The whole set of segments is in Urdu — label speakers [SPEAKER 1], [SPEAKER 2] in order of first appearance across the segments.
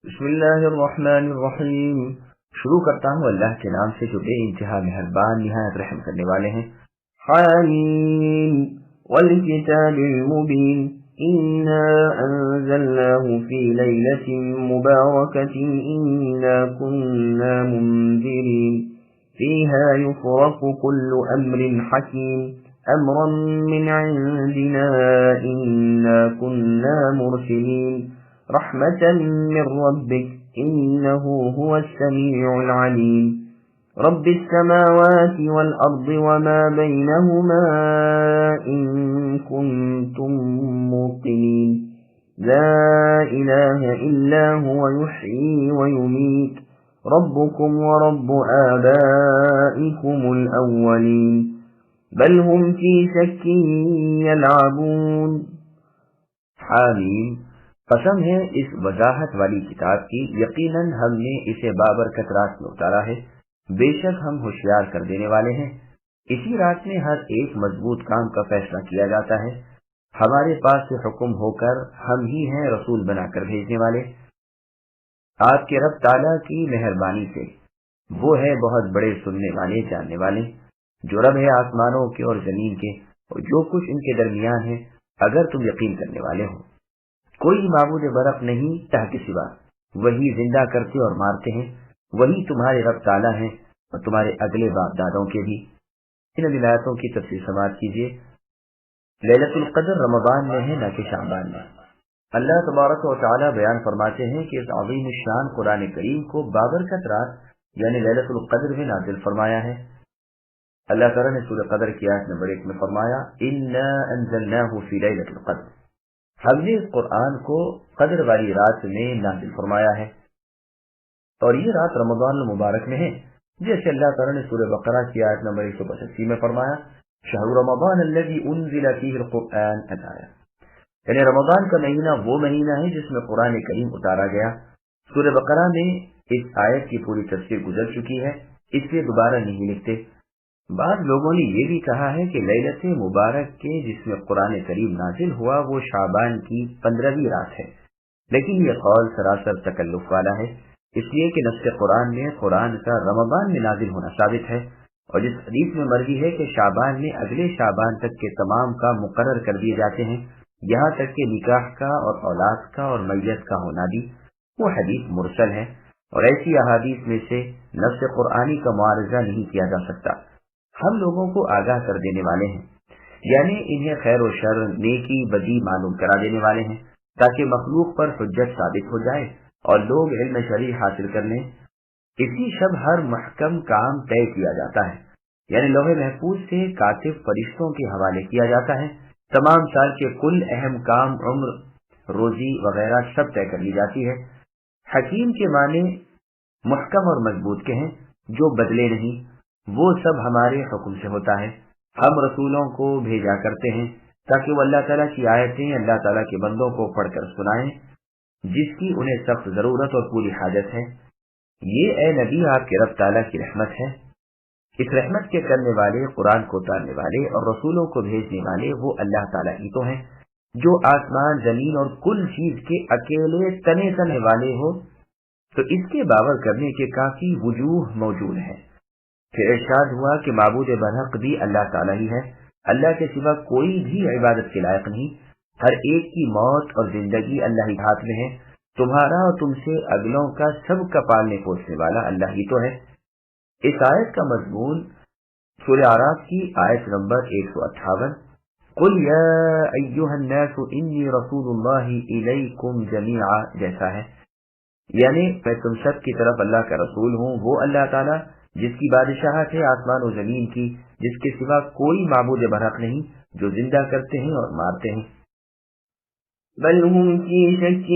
[SPEAKER 1] بسم اللہ الرحمن الرحیم۔ شروع کرتا ہوں اللہ کے نام سے جو بے انتہا مہربان نہایت رحم کرنے والے ہیں۔ حامیم والکتاب المبین انا انزلناه فی لیلۃ مبارکۃ انا كنا منذرین فیها یفرق کل امر حکیم امرا من عندنا انا كنا مرسلین رحمة من ربك إنه هو السميع العليم رب السماوات والأرض وما بينهما إن كنتم موقنين لا إله إلا هو يحيي ويميت ربكم ورب آبائكم الأولين بل هم في شك يلعبون۔ حامیم، قسم ہے اس وضاحت والی کتاب کی، یقیناً ہم نے اسے بابرکت رات میں اتارا ہے، بے شک ہم ہوشیار کر دینے والے ہیں۔ اسی رات میں ہر ایک مضبوط کام کا فیصلہ کیا جاتا ہے۔ ہمارے پاس سے حکم ہو کر ہم ہی ہیں رسول بنا کر بھیجنے والے۔ آپ کے رب تعالیٰ کی مہربانی سے، وہ ہے بہت بڑے سننے والے جاننے والے، جو رب ہے آسمانوں کے اور زمین کے اور جو کچھ ان کے درمیان ہے، اگر تم یقین کرنے والے ہو۔ کوئی معبود برحق نہیں تحت کے سوا، وہی زندہ کرتے اور مارتے ہیں، وہی تمہارے رب تعالیٰ ہیں اور تمہارے اگلے باپ دادوں کے بھی۔ ان ولایتوں کی تفصیل سماعت کیجیے۔ لیلۃ القدر رمضان میں ہے، نہ کہ شعبان میں۔ اللہ تبارک و تعالیٰ بیان فرماتے ہیں کہ اس عظیم الشان قرآن کریم کو بابرکت رات یعنی لیلۃ القدر میں نازل فرمایا ہے۔ اللہ تعالیٰ نے سورہ قدر کی آیت نمبر 1 میں فرمایا انا انزلناہ فی لیلۃ القدر، ہم نے اس قرآن کو قدر والی رات میں نازل فرمایا ہے، اور یہ رات رمضان المبارک میں ہے، جیسے اللہ تعالیٰ نے سورہ بقرہ کی آیت نمبر 185 میں فرمایا شہر رمضان الذی انزل فیہ القرآن الآیہ، یعنی رمضان کا مہینہ وہ مہینہ ہے جس میں قرآن کریم اتارا گیا۔ سورہ بقرہ میں اس آیت کی پوری تفسیر گزر چکی ہے، اس لیے دوبارہ نہیں لکھتے۔ بعض لوگوں نے یہ بھی کہا ہے کہ لیلۃ مبارک کے جس میں قرآن کریم نازل ہوا وہ شعبان کی 15ویں رات ہے، لیکن یہ قول سراسر تکلف والا ہے، اس لیے کہ نص قرآن میں قرآن کا رمضان میں نازل ہونا ثابت ہے، اور جس حدیث میں مرضی ہے کہ شعبان میں اگلے شعبان تک کے تمام کام مقرر کر دیے جاتے ہیں، یہاں تک کہ نکاح کا اور اولاد کا اور میت کا ہونا بھی، وہ حدیث مرسل ہے، اور ایسی احادیث میں سے نص قرآنی کا معارضہ نہیں کیا جا سکتا۔ ہم لوگوں کو آگاہ کر دینے والے ہیں، یعنی انہیں خیر و شر، نیکی بدی معلوم کرا دینے والے ہیں، تاکہ مخلوق پر حجت ثابت ہو جائے اور لوگ علم شرعی حاصل کر لیں۔ اسی شب ہر محکم کام طے کیا جاتا ہے، یعنی لوح محفوظ سے کاتب فرشتوں کے حوالے کیا جاتا ہے، تمام سال کے کل اہم کام، عمر، روزی وغیرہ سب طے کر لی جاتی ہے۔ حکیم کے معنی محکم اور مضبوط کے ہیں، جو بدلے نہیں، وہ سب ہمارے حکم سے ہوتا ہے۔ ہم رسولوں کو بھیجا کرتے ہیں تاکہ وہ اللہ تعالیٰ کی آیتیں اللہ تعالیٰ کے بندوں کو پڑھ کر سنائیں، جس کی انہیں سخت ضرورت اور پوری حاجت ہے۔ یہ اے نبی آپ کے رب تعالیٰ کی رحمت ہے۔ اس رحمت کے کرنے والے، قرآن کو اتارنے والے اور رسولوں کو بھیجنے والے وہ اللہ تعالیٰ ہی تو ہیں، جو آسمان، زمین اور کل چیز کے اکیلے تنے تنے والے ہو، تو اس کے باور کرنے کے کافی وجوہ موجود ہیں۔ پھر ارشاد ہوا کہ معبود برحق بھی اللہ تعالیٰ ہی ہے، اللہ کے سوا کوئی بھی عبادت کے لائق نہیں، ہر ایک کی موت اور زندگی اللہ ہی ہاتھ میں ہے، تمہارا اور تم سے اگلوں کا سب کا پالنے پوسنے والا اللہ ہی تو ہے۔ اس آیت کا مضمون سورہ اعراف کی آیت نمبر 158 قل یا ایھا الناس انی رسول اللہ الیکم جمیعا جیسا ہے، یعنی میں تم سب کی طرف اللہ کا رسول ہوں، وہ اللہ تعالیٰ جس کی بادشاہت ہے آسمان و زمین کی، جس کے سوا کوئی معبود برحق نہیں، جو زندہ کرتے ہیں اور مارتے ہیں۔
[SPEAKER 2] بل هم في شك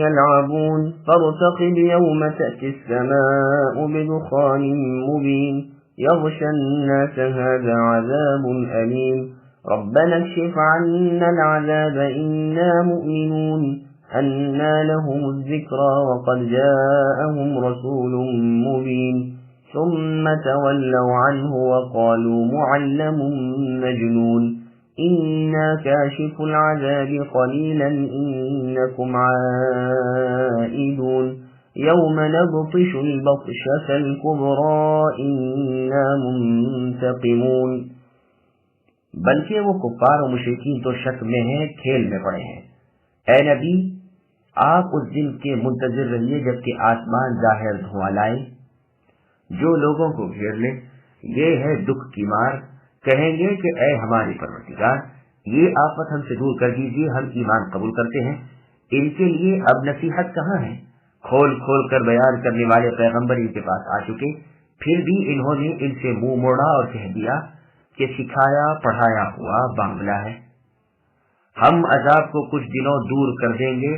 [SPEAKER 2] يلعبون فارتقب يوم تأتي السماء بدخان مبين يغشى الناس هذا عذاب أليم ربنا اكشف عنا العذاب إنا مؤمنون أنى لهم الذكرى وقد جاءهم رسول مبين ثم تولوا عنه وقالوا معلم مجنون إنا كاشف العذاب قليلا إنكم عائدون يوم نبطش البطشة الكبرى إنا منتقمون۔ بلکہ وہ کفار و مشرکین تو شک میں ہیں، کھیل میں پڑے ہیں۔ اے نبی، آپ اس دن کے منتظر رہیے جبکہ آسمان ظاہر دھواں لائے، جو لوگوں کو گھیر لے۔ یہ ہے دکھ کی مار۔ کہیں گے کہ اے ہمارے پروردگار، یہ آفت ہم سے دور کر دیجیے، ہم ایمان قبول کرتے ہیں۔ ان کے لیے اب نصیحت کہاں ہے؟ کھول کھول کر بیان کرنے والے پیغمبر ان کے پاس آ چکے، پھر بھی انہوں نے ان سے منہ موڑا اور کہہ دیا کہ سکھایا پڑھایا ہوا بانگلہ ہے۔ ہم عذاب کو کچھ دنوں دور کر دیں گے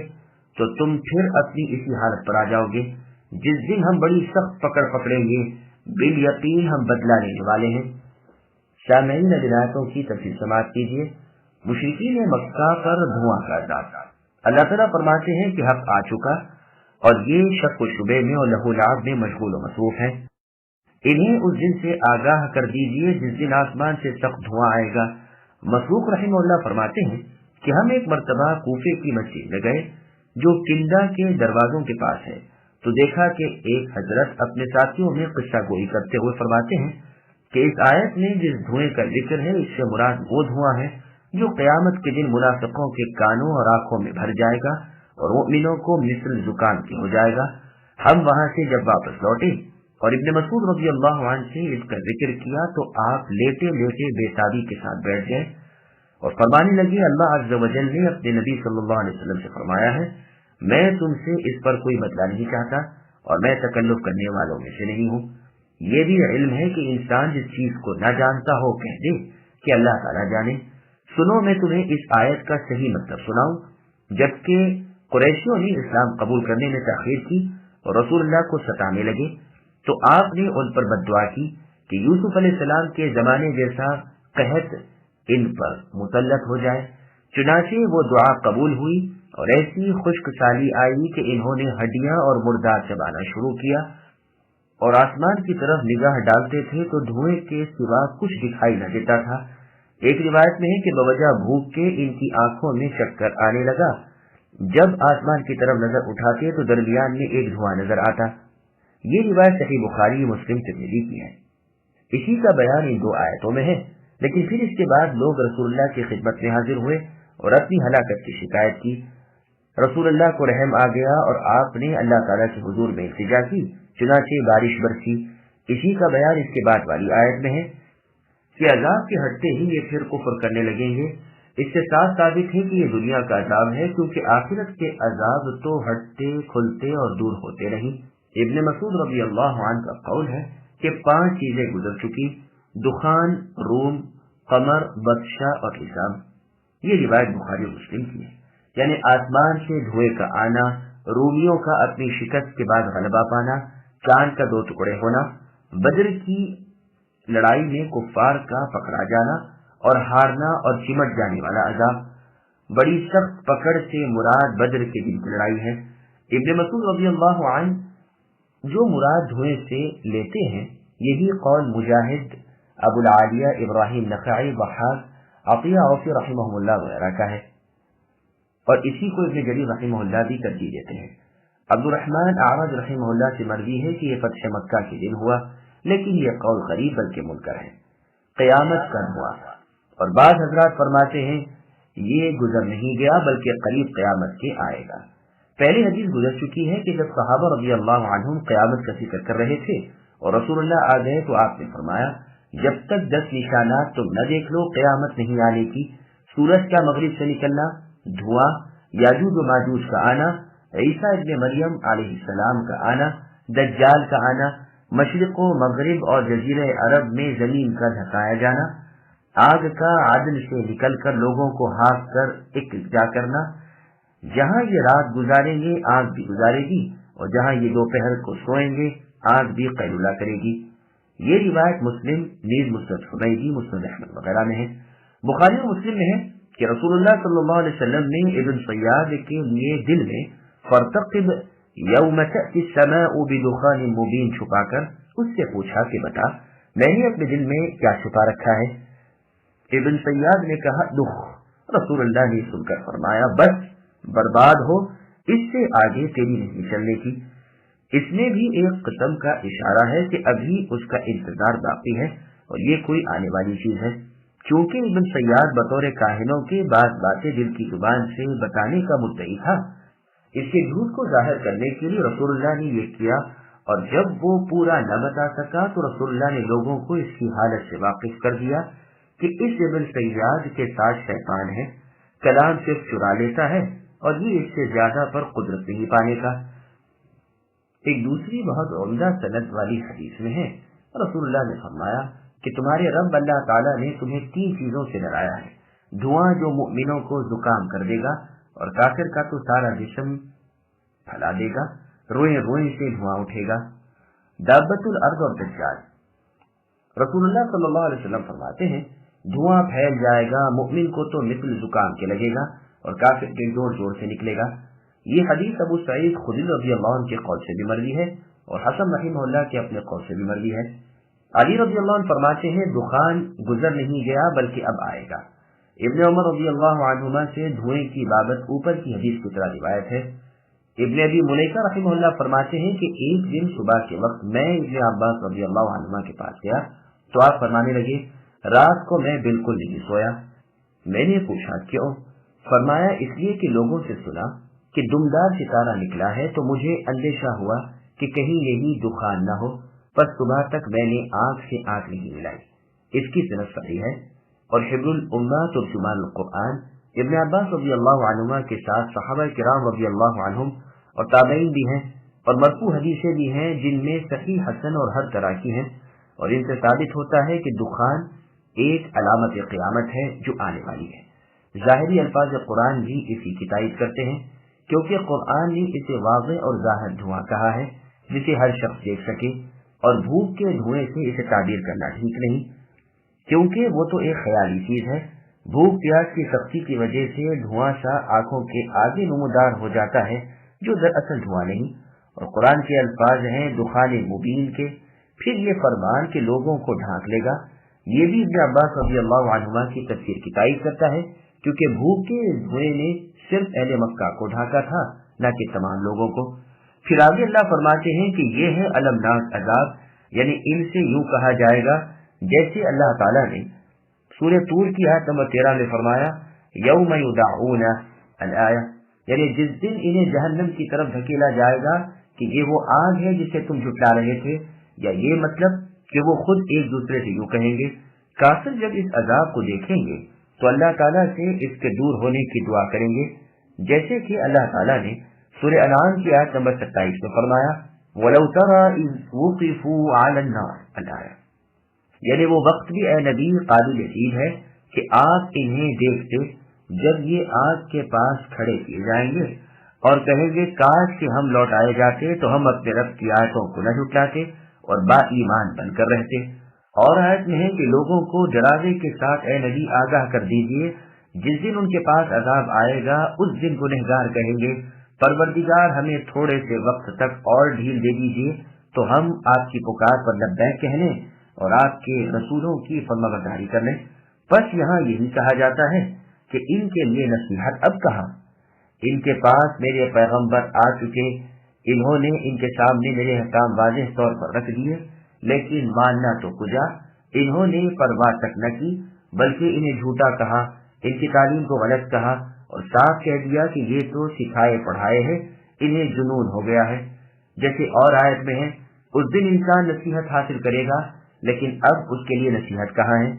[SPEAKER 2] تو تم پھر اپنی اسی حالت پر آ جاؤ گے۔ جس دن ہم بڑی سخت پکڑ پکڑیں گے، بالیقین ہم بدلہ لینے والے ہیں۔ سامعین، آیتوں کی تفصیل سماعت کیجیے۔ مشرکین مکہ پر دھواں کا عذاب۔ اللہ تعالیٰ فرماتے ہیں کہ حق آ چکا اور یہ شک و شبے میں اور لہو لعب میں مشغول و مصروف ہیں۔ انہیں اس دن سے آگاہ کر دیجیے جس دن آسمان سے سخت دھواں آئے گا۔ مسروق رحمہ اللہ فرماتے ہیں کہ ہم ایک مرتبہ کوفے کی مسجد میں گئے جو کنڈا کے دروازوں کے پاس ہے، تو دیکھا کہ ایک حضرت اپنے ساتھیوں میں قصہ گوئی کرتے ہوئے فرماتے ہیں کہ اس آیت میں جس دھوئیں کا ذکر ہے اس سے مراد وہ دھواں ہے جو قیامت کے دن منافقوں کے کانوں اور آنکھوں میں بھر جائے گا اور مؤمنوں کو مثل زکام کے ہو جائے گا۔ ہم وہاں سے جب واپس لوٹے اور ابن مسعود رضی اللہ عنہ سے اس کا ذکر کیا تو آپ لیٹے لیٹے بے تابی کے ساتھ بیٹھ گئے اور فرمانے لگے، اللہ عز و جل نے اپنے نبی صلی اللہ علیہ وسلم سے فرمایا ہے، میں تم سے اس پر کوئی بدلہ نہیں چاہتا اور میں تکلف کرنے والوں میں سے نہیں ہوں۔ یہ بھی علم ہے کہ انسان جس چیز کو نہ جانتا ہو کہہ دے کہ اللہ تعالیٰ جانے۔ سنو، میں تمہیں اس آیت کا صحیح مطلب سناؤں۔ جبکہ قریشیوں نے اسلام قبول کرنے میں تاخیر کی اور رسول اللہ کو ستانے لگے تو آپ نے ان پر بد دعا کی کہ یوسف علیہ السلام کے زمانے جیسا قحط ان پر مسلط ہو جائے۔ چنانچہ وہ دعا قبول ہوئی اور ایسی خشک سالی آئی کہ انہوں نے ہڈیاں اور مردار چبانا شروع کیا اور آسمان کی طرف نگاہ ڈالتے تھے تو دھوئیں کے سوا کچھ دکھائی نہ دیتا تھا۔ ایک روایت میں ہے کہ بوجہ بھوک کے ان کی آنکھوں میں چکر آنے لگا۔ جب آسمان کی طرف نظر اٹھاتے تو درمیان میں ایک دھواں نظر آتا۔ یہ روایت صحیح بخاری مسلم ترمذی کی ہے۔ اسی کا بیان ان دو آیتوں میں ہے، لیکن پھر اس کے بعد لوگ رسول اللہ کی خدمت میں حاضر ہوئے اور اپنی ہلاکت کی شکایت کی۔ رسول اللہ کو رحم آ گیا اور آپ نے اللہ تعالیٰ کے حضور میں التجا کی، چنانچہ بارش برسی۔ اسی کا بیان اس کے بعد والی آیت میں ہے کہ عذاب کے ہٹتے ہی یہ پھر کفر کرنے لگیں گے۔ اس سے صاف ثابت ہے کہ یہ دنیا کا عذاب ہے، کیونکہ آخرت کے عذاب تو ہٹتے کھلتے اور دور ہوتے نہیں۔ ابن مسعود رضی اللہ عنہ کا قول ہے کہ 5 چیزیں گزر چکی: دخان، روم، قمر، بطشہ اور حساب۔ یہ روایت بخاری و مسلم کی ہے، یعنی آسمان سے دھوئے کا آنا، رومیوں کا اپنی شکست کے بعد غلبہ پانا، چاند کا 2 ٹکڑے ہونا، بدر کی لڑائی میں کفار کا پکڑا جانا اور ہارنا اور چمٹ جانے والا عذاب۔ بڑی سخت پکڑ سے مراد بدر کے دن کی لڑائی ہے۔ ابن مسعود رضی اللہ عنہ جو مراد دھوئیں سے لیتے ہیں، یہی قول مجاہد، ابو العالیہ ابراہیم نخعی، ضحاک، عطیہ عوفی رحمہ اللہ وغیرہ کا ہے، اور اسی کو ابن جریر رحمہ اللہ بھی ترجیح دیتے ہیں۔ عبد الرحمن اعرج رحمہ اللہ سے مروی ہے کہ یہ فتح مکہ کے دن ہوا، لیکن یہ قول غریب بلکہ منکر ہے۔ قیامت کا ہوا، اور بعض حضرات فرماتے ہیں یہ گزر نہیں گیا بلکہ قریب قیامت کے آئے گا۔ پہلی حدیث گزر چکی ہے کہ جب صحابہ رضی اللہ عنہم قیامت کا ذکر کر رہے تھے اور رسول اللہ آ گئے تو آپ نے فرمایا، جب تک 10 نشانات تم نہ دیکھ لو قیامت نہیں آنے کی: سورج کا مغرب سے نکلنا، دھواں، یاجوج و ماجوج کا آنا، عیسیٰ ابن مریم علیہ السلام کا آنا، دجال کا آنا، مشرق و مغرب اور جزیرہ عرب میں زمین کا دھسایا جانا، آگ کا عدن سے نکل کر لوگوں کو ہانک کر اکٹھا کرنا، جہاں یہ رات گزاریں گے آگ بھی گزارے گی اور جہاں یہ دوپہر کو سوئیں گے آگ بھی قیلولہ کرے گی۔ یہ روایت مسلم، نیز مسند حمیدی، مسند احمد وغیرہ میں ہے۔ بخاری و مسلم میں ہے کہ رسول اللہ صلی اللہ علیہ وسلم نے ابن صیاد کے لیے دل میں فارتقب یوم تأتی السماء بدخان مبین چھپا کر اس سے پوچھا کہ بتا میں نے اپنے دل میں کیا چھپا رکھا ہے؟ ابن صیاد نے کہا دخ۔ رسول اللہ نے سن کر فرمایا بس برباد ہو، اس سے آگے تیری نہیں چلنے کی۔ اس میں بھی ایک قسم کا اشارہ ہے کہ ابھی اس کا انتظار باقی ہے اور یہ کوئی آنے والی چیز ہے، چونکہ ابن سیاد بطور کاہنوں کے بعض باتیں دل کی زبان سے بتانے کا مدعی تھا۔ اس کے جھوٹ کو ظاہر کرنے کے لیے رسول اللہ نے یہ کیا، اور جب وہ پورا نہ بتا سکا تو رسول اللہ نے لوگوں کو اس کی حالت سے واقف کر دیا کہ اس ابن سیاد کے ساتھ شیطان ہے، کلام صرف چرا لیتا ہے اور یہ اس سے زیادہ پر قدرت نہیں پانے کا۔ ایک دوسری بہت عمدہ سند والی حدیث میں ہے، رسول اللہ نے فرمایا کہ تمہارے رب اللہ تعالیٰ نے تمہیں 3 چیزوں سے ڈرایا ہے، دھواں جو مؤمنوں کو زکام کر دے گا اور کافر کا تو سارا جسم پھیلا دے گا، روئیں روئیں سے دھواں اٹھے گا، دابت الارض اور دجال۔ رسول اللہ صلی اللہ علیہ وسلم فرماتے ہیں دھواں پھیل جائے گا، مؤمن کو تو مثل زکام کے لگے گا اور کافر کے جوڑ جوڑ سے نکلے گا۔ یہ حدیث ابو سعید خدری رضی اللہ عنہ کے قول سے بھی مروی ہے اور حسن رحمہ اللہ کے اپنے قول سے بھی مروی ہے۔ علی رضی اللہ عنہ فرماتے ہیں دخان گزر نہیں گیا بلکہ اب آئے گا۔ ابن عمر رضی اللہ عنہما سے دھوئیں کی بابت اوپر کی حدیث کی طرح روایت ہے۔ ابن ابی ملیکہ رحمہ اللہ فرماتے ہیں کہ ایک دن صبح کے وقت میں ابن عباس رضی اللہ عنہما کے پاس گیا تو آپ فرمانے لگے رات کو میں بالکل نہیں سویا۔ میں نے پوچھا کیوں؟ فرمایا اس لیے کہ لوگوں سے سنا کہ دمدار ستارہ نکلا ہے تو مجھے اندیشہ ہوا کہ کہیں یہی دخان نہ ہو، پر صبح تک میں نے آنکھ سے آنکھ نہیں ملائی۔ اس کی صنعت صحیح ہے اور حبر الامہ ترجمان القرآن ابن عباس رضی اللہ عنہما کے ساتھ صحابہ کرام رضی اللہ عنہم اور تابعین بھی ہیں اور مرفوع حدیثیں بھی ہیں جن میں صحیح حسن اور ہر طرح کی ہیں، اور ان سے ثابت ہوتا ہے کہ دخان ایک علامت قیامت ہے جو آنے والی ہے۔ ظاہری الفاظ قرآن بھی اسی کی تائید کرتے ہیں، کیونکہ قرآن نے اسے واضح اور ظاہر دھواں کہا ہے جسے ہر شخص دیکھ سکے، اور بھوک کے دھوئیں سے اسے تعبیر کرنا ٹھیک نہیں، کیونکہ وہ تو ایک خیالی چیز ہے۔ بھوک پیاس کی سختی کی وجہ سے دھواں سا آنکھوں کے آگے نمودار ہو جاتا ہے جو دراصل دھواں نہیں، اور قرآن کے الفاظ ہیں دخان مبین کے، پھر یہ فرمان کہ لوگوں کو ڈھانک لے گا۔ یہ بھی ابن عباس رضی اللہ عنہما کی تفسیر کی تائید کرتا ہے، کیونکہ بھوک کے دھوئیں نے صرف اہل مکہ کو ڈھانکا تھا، نہ کہ تمام لوگوں کو۔ پھر آگے اللہ فرماتے ہیں کہ یہ ہے المناک عذاب، یعنی ان سے یوں کہا جائے گا جیسے اللہ تعالیٰ نے سورہ طور کی آیت نمبر 13 میں فرمایا یوم یدعون الآیہ، یعنی جس دن انہیں جہنم کی طرف دھکیلا جائے گا کہ یہ وہ آگ ہے جسے تم جھٹلا رہے تھے، یا یہ مطلب کہ وہ خود ایک دوسرے سے یوں کہیں گے۔ کافر جب اس عذاب کو دیکھیں گے تو اللہ تعالیٰ سے اس کے دور ہونے کی دعا کریں گے، جیسے کہ اللہ تعالیٰ نے سورہ انعام کی آیت نمبر 27 میں فرمایا وَلَوْ تَرَى إِذْ وُقِفُوا عَلَى النَّارِ الآیہ، یعنی وہ وقت بھی اے نبی قابل یقین ہے کہ آپ انہیں دیکھتے جب یہ آگ کے پاس کھڑے کیے جائیں گے اور کہیں گے کاش کہ ہم لوٹائے جاتے تو ہم اپنے رب کی آیتوں کو نہ جھٹلاتے اور با ایمان بن کر رہتے۔ اور آیت میں ہے کہ لوگوں کو ڈراوے کے ساتھ اے نبی آگاہ کر دیجئے جس دن ان کے پاس عذاب آئے گا اس دن گنہگار کہیں گے پروردگار ہمیں تھوڑے سے وقت تک اور ڈھیل دے دیجئے تو ہم آپ کی پکار پر لبیک کہنے اور آپ کے رسولوں کی فرمانبرداری کرنے۔ بس یہاں یہی کہا جاتا ہے کہ ان کے لیے نصیحت اب کہاں، ان کے پاس میرے پیغمبر آ چکے، انہوں نے ان کے سامنے میرے احکام واضح طور پر رکھ دیے، لیکن ماننا تو کجا، انہوں نے پرواہ تک نہ کی، بلکہ انہیں جھوٹا کہا، ان کی تعلیم کو غلط کہا اور صاف کہہ دیا کہ یہ تو سکھائے پڑھائے ہیں، انہیں جنون ہو گیا ہے۔ جیسے اور آیت میں ہے اس دن انسان نصیحت حاصل کرے گا لیکن اب اس کے لیے نصیحت کہاں ہے۔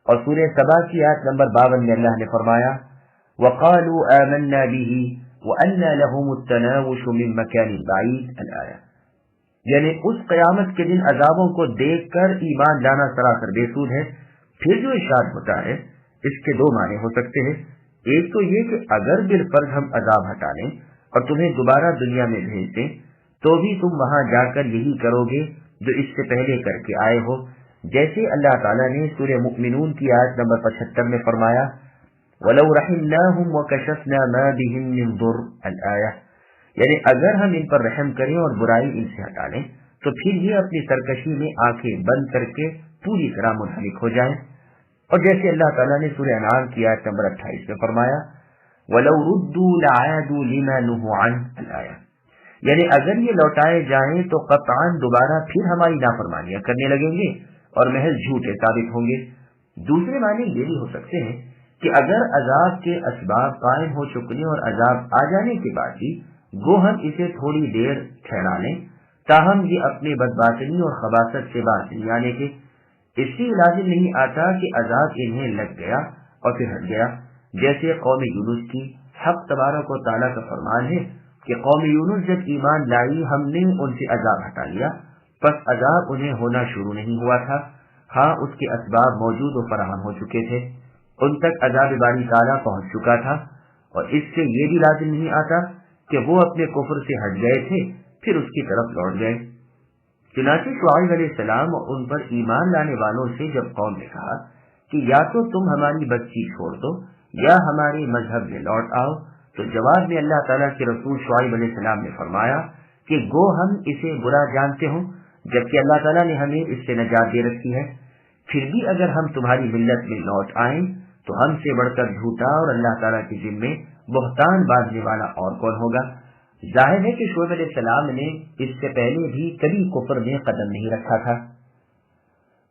[SPEAKER 2] اور سورہ سبا کی آیت نمبر 52 میں اللہ نے فرمایا وَقَالُوا آمَنَّا بِهِ وَأَنَّا لَهُمُ التَّنَاوُشُ مِن مَكَانٍ بَعِيدٍ الآیہ، یعنی اس قیامت کے دن عذابوں کو دیکھ کر ایمان لانا سراسر بے سود ہے۔ پھر جو ارشاد ہوتا ہے اس کے 2 معنی ہو سکتے ہیں، ایک تو یہ کہ اگر بالفرض ہم عذاب ہٹا لیں اور تمہیں دوبارہ دنیا میں بھیج دیں تو بھی تم وہاں جا کر یہی کرو گے جو اس سے پہلے کر کے آئے ہو، جیسے اللہ تعالیٰ نے سورہ مؤمنون کی آیت نمبر 75 میں فرمایا وَلَوْ رَحِمْنَاهُمْ وَكَشَفْنَا مَا بِهِمْ مِنْ ضُرٍّ الآیہ، یعنی اگر ہم ان پر رحم کریں اور برائی ان سے ہٹا لیں تو پھر یہ اپنی سرکشی میں آنکھیں بند کر کے پوری طرح منہمک ہو جائیں۔ اور جیسے اللہ تعالیٰ نے سورہ انعام کی آیت نمبر 28 میں فرمایا وَلَوْ رُدُّوا لَعَادُوا لِمَا نُهُوا عَنْهُ الآیہ، یعنی اگر یہ لوٹائے جائیں تو قطعاً دوبارہ پھر ہماری نافرمانیاں کرنے لگیں گے اور محض جھوٹے ثابت ہوں گے۔ دوسرے معنی یہ بھی ہو سکتے ہیں کہ اگر عذاب کے اسباب قائم ہو چکنے اور عذاب آ جانے کے بعد بھی گو ہم اسے تھوڑی دیر ٹھہرا لیں، تاہم یہ اپنے بدباطنی اور خباثت سے باز نہیں آنے کے۔ اس سے لازم نہیں آتا کہ عذاب انہیں لگ گیا اور پھر ہٹ گیا، جیسے قوم یونس کی۔ حق تبارک و تعالیٰ کا فرمان ہے کہ قوم یونس جب ایمان لائی ہم نے ان سے عذاب ہٹا لیا، پس عذاب انہیں ہونا شروع نہیں ہوا تھا، ہاں اس کے اسباب موجود و فراہم ہو چکے تھے، ان تک عذاب باری تعالیٰ پہنچ چکا تھا۔ اور اس سے یہ بھی لازم نہیں آتا کہ وہ اپنے کفر سے ہٹ گئے تھے پھر اس کی طرف لوٹ گئے۔ چنانچہ شعیب علیہ السلام اور ان پر ایمان لانے والوں سے جب قوم نے کہا کہ یا تو تم ہماری بستی چھوڑ دو یا ہمارے مذہب میں لوٹ آؤ، تو جواب میں اللہ تعالیٰ کے رسول شعیب علیہ السلام نے فرمایا کہ گو ہم اسے برا جانتے ہوں جبکہ اللہ تعالیٰ نے ہمیں اس سے نجات دے رکھی ہے، پھر بھی اگر ہم تمہاری ملت میں لوٹ آئیں تو ہم سے بڑھ کر جھوٹا اور اللہ تعالیٰ کے ذمے بہتان باندھنے والا اور کون ہوگا۔ ظاہر ہے کہ شعیب علیہ السلام نے اس سے پہلے بھی کبھی کفر میں قدم نہیں رکھا تھا۔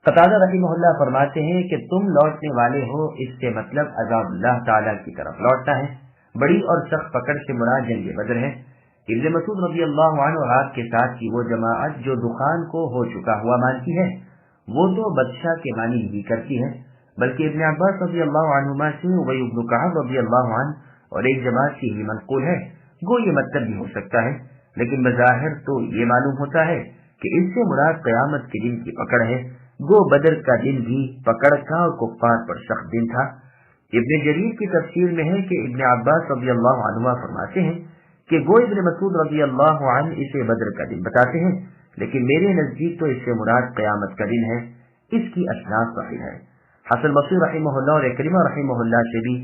[SPEAKER 2] قتادہ رحمہ اللہ فرماتے ہیں کہ تم لوٹنے والے ہو، اس سے مطلب عذاب اللہ تعالیٰ کی طرف لوٹنا ہے۔ بڑی اور سخت پکڑ سے مراد جنگ بدر ہے۔ ابن مسعود رضی اللہ عنہ اور آپ کے ساتھ کی وہ جماعت جو دخان کو ہو چکا ہوا مانتی ہے، وہ تو بادشاہ کے معنی نہیں کرتی ہے، بلکہ ابن عباس رضی اللہ عنہما سے ابی بن کعب رضی اللہ عنہ اور ایک جماعت سے ہی منقول ہے۔ گو یہ مطلب بھی ہو سکتا ہے، لیکن بظاہر تو یہ معلوم ہوتا ہے کہ اس سے مراد قیامت کے دن کی پکڑ ہے۔ گو بدر کا دن بھی پکڑ کا اور کفار پر سخت دن تھا۔ ابن جریر کی تفسیر میں ہے کہ ابن عباس رضی اللہ عنہ فرماتے ہیں کہ گو ابن مسعود رضی اللہ عنہ اسے بدر کا دن بتاتے ہیں، لیکن میرے نزدیک تو اس سے مراد قیامت کا دن ہے۔ اس کی اسناد صحیح ہے۔ حسن بصری رحمہ اللہ اور اکرمہ رحمہ اللہ سے بھی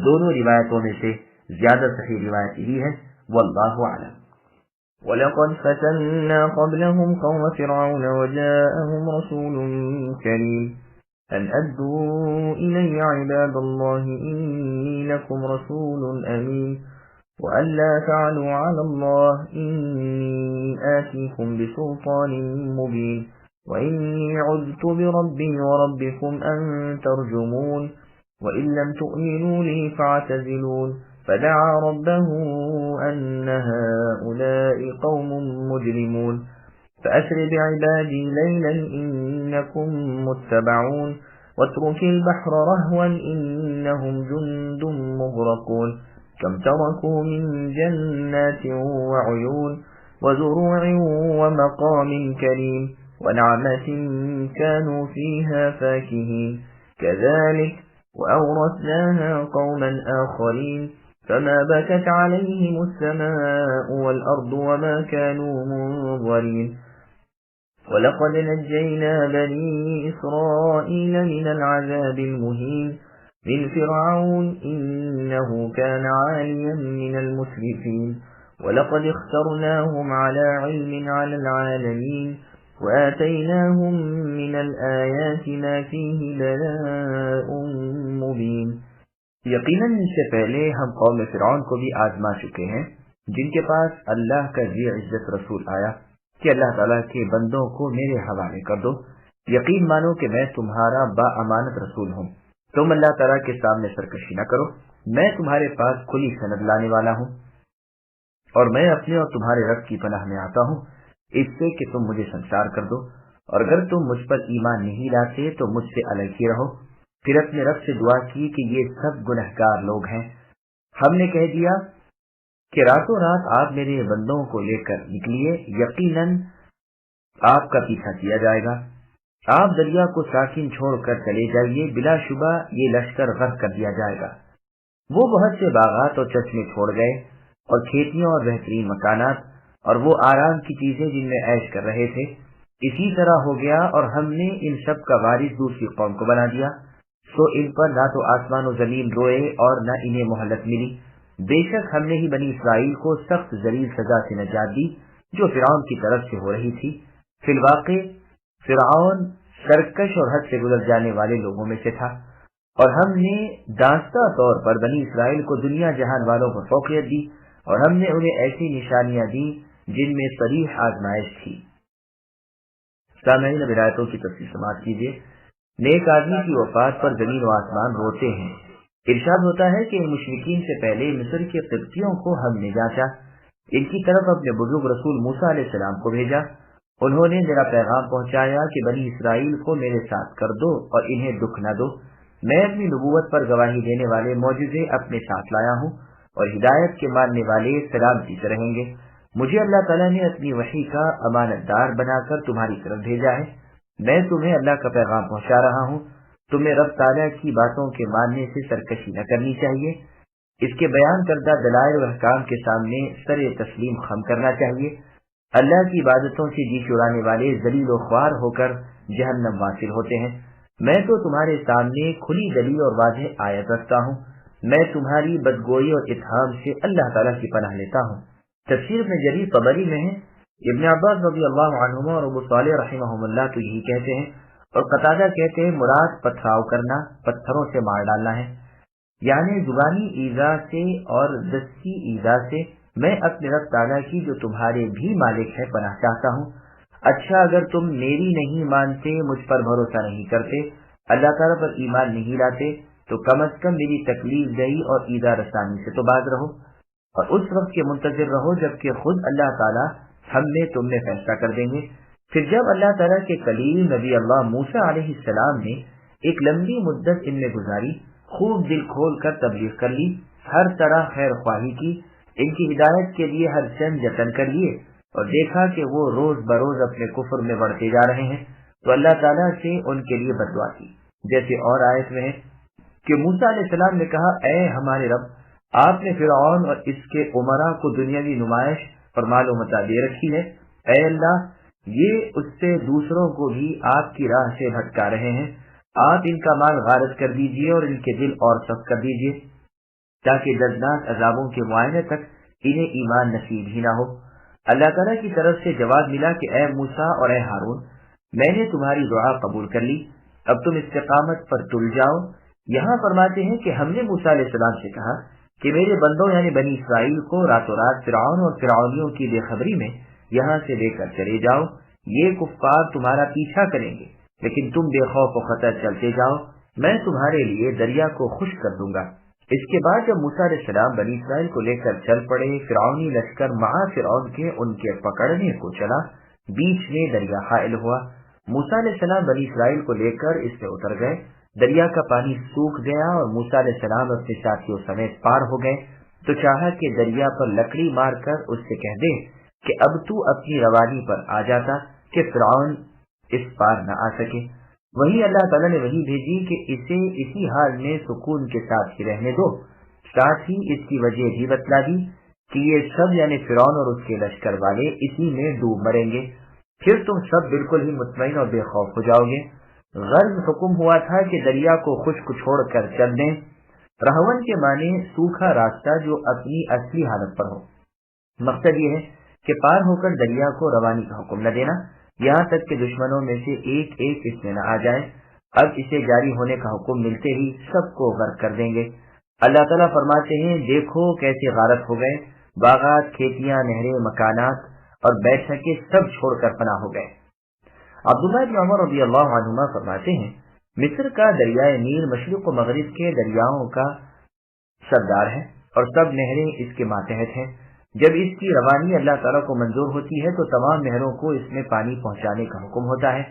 [SPEAKER 2] دونوں روایتوں میں سے زیادہ صحیح روایت یہی ہے، واللہ اعلم۔
[SPEAKER 1] وَلَقَدْ فَتَنَّا قَبْلَهُمْ قَوْمَ فِرْعَوْنَ وَجَاءَهُمْ رَسُولٌ كَرِيمٌ أَنْ أَدُّوا إِلَيَّ عِبَادَ اللَّهِ إِنِّي لَكُمْ رَسُولٌ أَمِينٌ وَأَنْ لَا تَعْلُوا عَلَى اللَّهِ إِنِّي آتِيكُمْ بِسُلْطَانٍ مُبِينٍ وَإِنِّي عُذْتُ بِرَبِّي وَرَبِّكُمْ أَن تَرْجُمُونِ وَإِن لَّمْ تُؤْمِنُوا لِي فَاعْتَزِلُونِ فدعا ربه أن هؤلاء قوم مجرمون فأسر بعبادي ليلا إنكم متبعون واترك البحر رهوا إنهم جند مغرقون كم تركوا من جنات وعيون وزروع ومقام كريم ونعمة كانوا فيها فاكهين كذلك وأورثناها قوما آخرين فما بكت عليهم السماء والأرض وما كانوا منظرين ولقد نجينا بني إسرائيل من العذاب المهين من فرعون إنه كان عاليا من المسرفين ولقد اخترناهم على علم على العالمين وآتيناهم من الآيات ما فيه بلاء مبين۔
[SPEAKER 2] یقیناً اس سے پہلے ہم قوم فرعون کو بھی آزما چکے ہیں، جن کے پاس اللہ کا ذی عزت رسول آیا کہ اللہ تعالیٰ کے بندوں کو میرے حوالے کر دو، یقین مانو کہ میں تمہارا با امانت رسول ہوں، تم اللہ تعالیٰ کے سامنے سرکشی نہ کرو، میں تمہارے پاس کھلی سند لانے والا ہوں، اور میں اپنے اور تمہارے رب کی پناہ میں آتا ہوں اس سے کہ تم مجھے سنسار کر دو، اور اگر تم مجھ پر ایمان نہیں لاتے تو مجھ سے الگ ہی رہو۔ پھر اپنے رب سے دعا کی کہ یہ سب گنہگار لوگ ہیں۔ ہم نے کہہ دیا کہ راتوں رات آپ میرے بندوں کو لے کر نکلیے، یقیناً آپ کا پیچھا کیا جائے گا، آپ دریا کو ساکن چھوڑ کر چلے جائیے، بلا شبہ یہ لشکر غرق کر دیا جائے گا۔ وہ بہت سے باغات اور چشمے چھوڑ گئے اور کھیتیاں اور بہترین مکانات اور وہ آرام کی چیزیں جن میں عیش کر رہے تھے، اسی طرح ہو گیا، اور ہم نے ان سب کا وارث دوسری قوم کو بنا دیا، سو ان پر نہ تو آسمان و زمین روئے اور نہ انہیں مہلت ملی۔ بے شک ہم نے ہی بنی اسرائیل کو سخت ذلیل سزا سے نجات دی جو فرعون کی طرف سے ہو رہی تھی۔ فی الواقع فرعون سرکش اور حد سے گزر جانے والے لوگوں میں سے تھا، اور ہم نے دانستہ طور پر بنی اسرائیل کو دنیا جہان والوں پر فوقیت دی، اور ہم نے انہیں ایسی نشانیاں دی جن میں صریح آزمائش تھی۔ سامعین، ولایتوں کی تفصیل سماعت کیجیے۔ نیک آدمی کی وفات پر زمین و آسمان روتے ہیں۔ ارشاد ہوتا ہے کہ ان مشرکین سے پہلے مصر کے قبطیوں کو ہم نے جانچا، ان کی طرف اپنے بزرگ رسول موسیٰ علیہ السلام کو بھیجا، انہوں نے میرا پیغام پہنچایا کہ بنی اسرائیل کو میرے ساتھ کر دو اور انہیں دکھ نہ دو۔ میں اپنی نبوت پر گواہی دینے والے معجزے اپنے ساتھ لایا ہوں اور ہدایت کے ماننے والے سلامتی سے رہیں گے۔ مجھے اللہ تعالیٰ نے اپنی وحی کا امانت دار بنا کر تمہاری طرف بھیجا ہے۔ میں تمہیں اللہ کا پیغام پہنچا رہا ہوں۔ تمہیں رب تعالیٰ کی باتوں کے ماننے سے سرکشی نہ کرنی چاہیے، اس کے بیان کردہ دلائل و احکام کے سامنے سر تسلیم خم کرنا چاہیے۔ اللہ کی عبادتوں سے جی چرانے والے ذلیل و خوار ہو کر جہنم واصل ہوتے ہیں۔ میں تو تمہارے سامنے کھلی دلیل اور واضح آیت رکھتا ہوں۔ میں تمہاری بدگوئی اور اتہام سے اللہ تعالیٰ کی پناہ لیتا ہوں۔ تفسیر ابن جریر طبری میں ہے، ابن عباس رضی اللہ عنہما اور ابو صالح رحمہم اللہ تو یہی کہتے ہیں، اور قتادہ کہتے ہیں مراد پتھراؤ کرنا، پتھروں سے مار ڈالنا ہے، یعنی زبانی ایذا سے اور دستی ایذا سے۔ میں اپنے رب تعالیٰ کی جو تمہارے بھی مالک ہے پناہ چاہتا ہوں۔ اچھا، اگر تم میری نہیں مانتے، مجھ پر بھروسہ نہیں کرتے، اللہ تعالیٰ پر ایمان نہیں لاتے، تو کم از کم میری تکلیف دہی اور ایذا رسانی سے تو باز رہو، اور اس وقت کے منتظر رہو جبکہ خود اللہ تعالیٰ ہم میں تم میں فیصلہ کر دیں گے۔ پھر جب اللہ تعالیٰ کے کلیم نبی اللہ موسیٰ علیہ السلام نے ایک لمبی مدت ان میں گزاری، خوب دل کھول کر تبلیغ کر لی، ہر طرح خیر خواہی کی، ان کی ہدایت کے لیے ہر چند جتن کر لیے، اور دیکھا کہ وہ روز بروز اپنے کفر میں بڑھتے جا رہے ہیں، تو اللہ تعالیٰ سے ان کے لیے بد دعا کی، جیسے اور آیت میں ہے کہ موسیٰ علیہ السلام نے کہا، اے ہمارے رب، آپ نے فرعون اور اس کے امراء کو دنیاوی نمائش اور مال و متاع دے رکھی ہے، اے اللہ، یہ اس سے دوسروں کو بھی آپ کی راہ سے بھٹکا رہے ہیں، آپ ان کا مال غارت کر دیجئے اور ان کے دل اور سخت کر دیجئے، تاکہ دردناک عذابوں کے معائنے تک انہیں ایمان نصیب ہی نہ ہو۔ اللہ تعالیٰ کی طرف سے جواب ملا کہ اے موسیٰ اور اے ہارون، میں نے تمہاری دعا قبول کر لی، اب تم استقامت پر تل جاؤ۔ یہاں فرماتے ہیں کہ ہم نے موسیٰ علیہ السلام سے کہا کہ میرے بندوں یعنی بنی اسرائیل کو راتوں رات فرعون اور فرعونیوں کی بے خبری میں یہاں سے لے کر چلے جاؤ، یہ کفار تمہارا پیچھا کریں گے، لیکن تم بے خوف و خطر چلتے جاؤ، میں تمہارے لیے دریا کو خشک کر دوں گا۔ اس کے بعد جب موسیٰ علیہ السلام بنی اسرائیل کو لے کر چل پڑے، فرعونی لشکر مع فرعون کے ان کے پکڑنے کو چلا، بیچ میں دریا حائل ہوا۔ موسیٰ علیہ السلام بنی اسرائیل کو لے کر اس سے اتر گئے، دریا کا پانی سوکھ گیا اور موسیٰ علیہ السلام اپنے ساتھیوں سمیت پار ہو گئے، تو چاہا کہ دریا پر لکڑی مار کر اس سے کہہ دے کہ اب تو اپنی روانی پر آ جاتا کہ فرعون اس پار نہ آ سکے۔ وہی اللہ تعالیٰ نے وہی بھیجی کہ اسے اسی حال میں سکون کے ساتھ ہی رہنے دو، ساتھ ہی اس کی وجہ بھی بتلا دی کہ یہ سب یعنی فرعون اور اس کے لشکر والے اسی میں ڈوب مریں گے، پھر تم سب بالکل ہی مطمئن اور بے خوف ہو جاؤ گے۔ غرض حکم ہوا تھا کہ دریا کو خشک چھوڑ کر چل دیں۔ رہون کے معنی سوکھا راستہ جو اپنی اصلی حالت پر ہو۔ مقصد یہ ہے کہ پار ہو کر دریا کو روانی کا حکم نہ دینا، یہاں تک کہ دشمنوں میں سے ایک ایک اس میں نہ آ جائے۔ اب اسے جاری ہونے کا حکم ملتے ہی سب کو غرق کر دیں گے۔ اللہ تعالیٰ فرماتے ہیں، دیکھو کیسے غارت ہو گئے، باغات، کھیتیاں، نہریں، مکانات اور بیٹھکیں سب چھوڑ کر پناہ ہو گئے۔ عبداللہ بن عمر رضی اللہ عنہما فرماتے ہیں، مصر کا دریائے نیل مشرق و مغرب کے دریاؤں کا سردار ہے اور سب نہریں اس کے ماتحت ہیں۔ جب اس کی روانی اللہ تعالیٰ کو منظور ہوتی ہے تو تمام نہروں کو اس میں پانی پہنچانے کا حکم ہوتا ہے،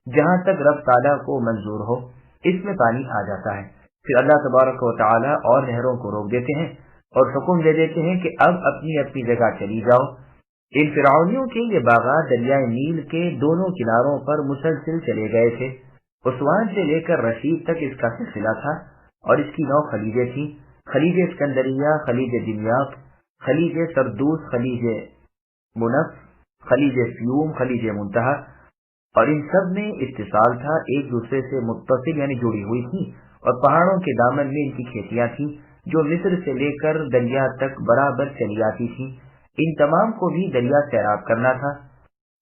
[SPEAKER 2] جہاں تک رب تعالیٰ کو منظور ہو اس میں پانی آ جاتا ہے۔ پھر اللہ تبارک و تعالیٰ اور نہروں کو روک دیتے ہیں اور حکم دے دیتے ہیں کہ اب اپنی اپنی جگہ چلی جاؤ۔ ان فرعونیوں کے یہ باغات دریائے نیل کے دونوں کناروں پر مسلسل چلے گئے تھے۔ عثمان سے لے کر رشید تک اس کا سلسلہ تھا اور اس کی 9 خلیجیں تھیں، خلیج اسکندریہ، خلیج دمیاط، خلیج سردوس، خلیج منف، خلیج فیوم، خلیج منتہا، اور ان سب میں اتصال تھا، ایک دوسرے سے متصل یعنی جڑی ہوئی تھی، اور پہاڑوں کے دامن میں ان کی کھیتیاں تھیں جو مصر سے لے کر دریا تک برابر چلی آتی تھیں۔ ان تمام کو بھی دریا سیراب کرنا تھا۔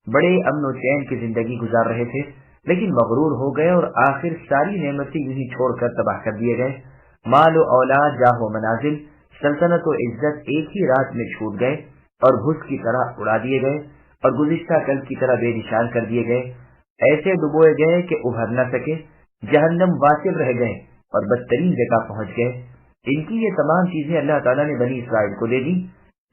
[SPEAKER 2] بڑے امن و چین کی زندگی گزار رہے تھے، لیکن مغرور ہو گئے اور آخر ساری نعمتیں یہی چھوڑ کر تباہ کر دیے گئے۔ مال و اولاد، جاہ و منازل، سلطنت و عزت ایک ہی رات میں چھوٹ گئے۔ اور بھس کی طرح اڑا دیے گئے اور گزشتہ کل کی طرح بے نشان کر دیے گئے، ایسے ڈبوئے گئے کہ ابھر نہ سکے، جہنم واصل رہ گئے اور بدترین جگہ پہنچ گئے۔ ان کی یہ تمام چیزیں اللہ تعالیٰ نے بنی اسرائیل کو دے دی،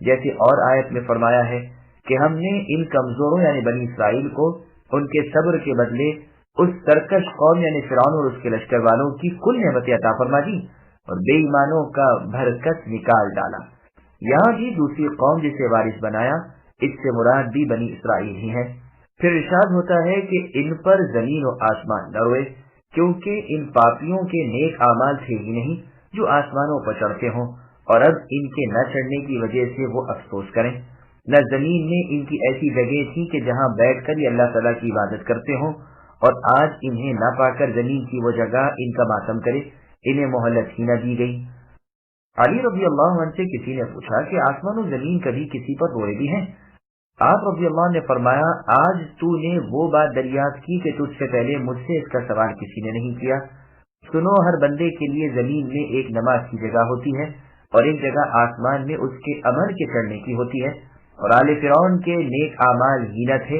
[SPEAKER 2] جیسے اور آیت میں فرمایا ہے کہ ہم نے ان کمزوروں یعنی بنی اسرائیل کو ان کے صبر کے بدلے اس سرکش قوم یعنی فرعون اور اس کے لشکر والوں کی کل نعمتیں عطا فرما دی اور بے ایمانوں کا بھرکس نکال ڈالا۔ یہاں بھی دوسری قوم جسے وارث بنایا، اس سے مراد بھی بنی اسرائیل ہی ہے۔ پھر ارشاد ہوتا ہے کہ ان پر زمین و آسمان نہ روئے، کیونکہ ان پاپیوں کے نیک اعمال تھے ہی نہیں جو آسمانوں پر چڑھتے ہوں، اور اب ان کے نہ چڑھنے کی وجہ سے وہ افسوس کریں۔ نہ زمین میں ان کی ایسی جگہ تھی کہ جہاں بیٹھ کر یہ اللہ تعالیٰ کی عبادت کرتے ہوں، اور آج انہیں نہ پا کر زمین کی وہ جگہ ان کا ماتم کرے، انہیں مہلت ہی نہ دی گئی۔ علی رضی اللہ عنہ سے کسی نے پوچھا کہ آسمان و زمین کبھی کسی پر روئے بھی ہیں؟ آپ رضی اللہ عنہ نے فرمایا، آج تو نے وہ بات دریافت کی کہ تجھ سے پہلے مجھ سے اس کا سوال کسی نے نہیں کیا۔ سنو، ہر بندے کے لیے زمین میں ایک نماز کی جگہ ہوتی ہے اور ایک جگہ آسمان میں اس کے عمل کے چڑھنے کی ہوتی ہے، اور آل فرعون کے نیک اعمال ہی نہ تھے،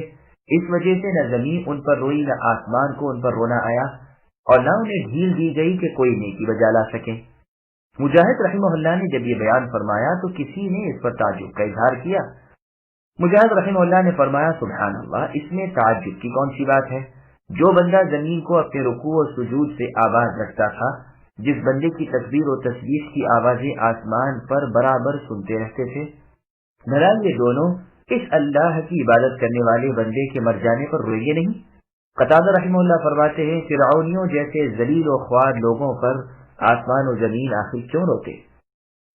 [SPEAKER 2] اس وجہ سے نہ زمین ان پر روئی نہ آسمان کو ان پر رونا آیا، اور نہ انہیں ڈھیل دی گئی کہ کوئی نیکی بجا لا سکے۔ مجاہد رحمہ اللہ نے جب یہ بیان فرمایا تو کسی نے اس پر تعجب کا اظہار کیا۔ مجاہد رحمہ اللہ نے فرمایا، سبحان اللہ، اس میں تعجب کی کون سی بات ہے؟ جو بندہ زمین کو اپنے رکوع و سجود سے آواز رکھتا تھا، جس بندے کی تکبیر و تسبیح کی آوازیں آسمان پر برابر سنتے رہتے تھے، بھلا یہ دونوں اس اللہ کی عبادت کرنے والے بندے کے مر جانے پر روئیں گے نہیں؟ قتادہ رحمہ اللہ فرماتے ہیں، فرعونیوں جیسے ذلیل و خوار لوگوں پر آسمان و زمین آخر کیوں روتے؟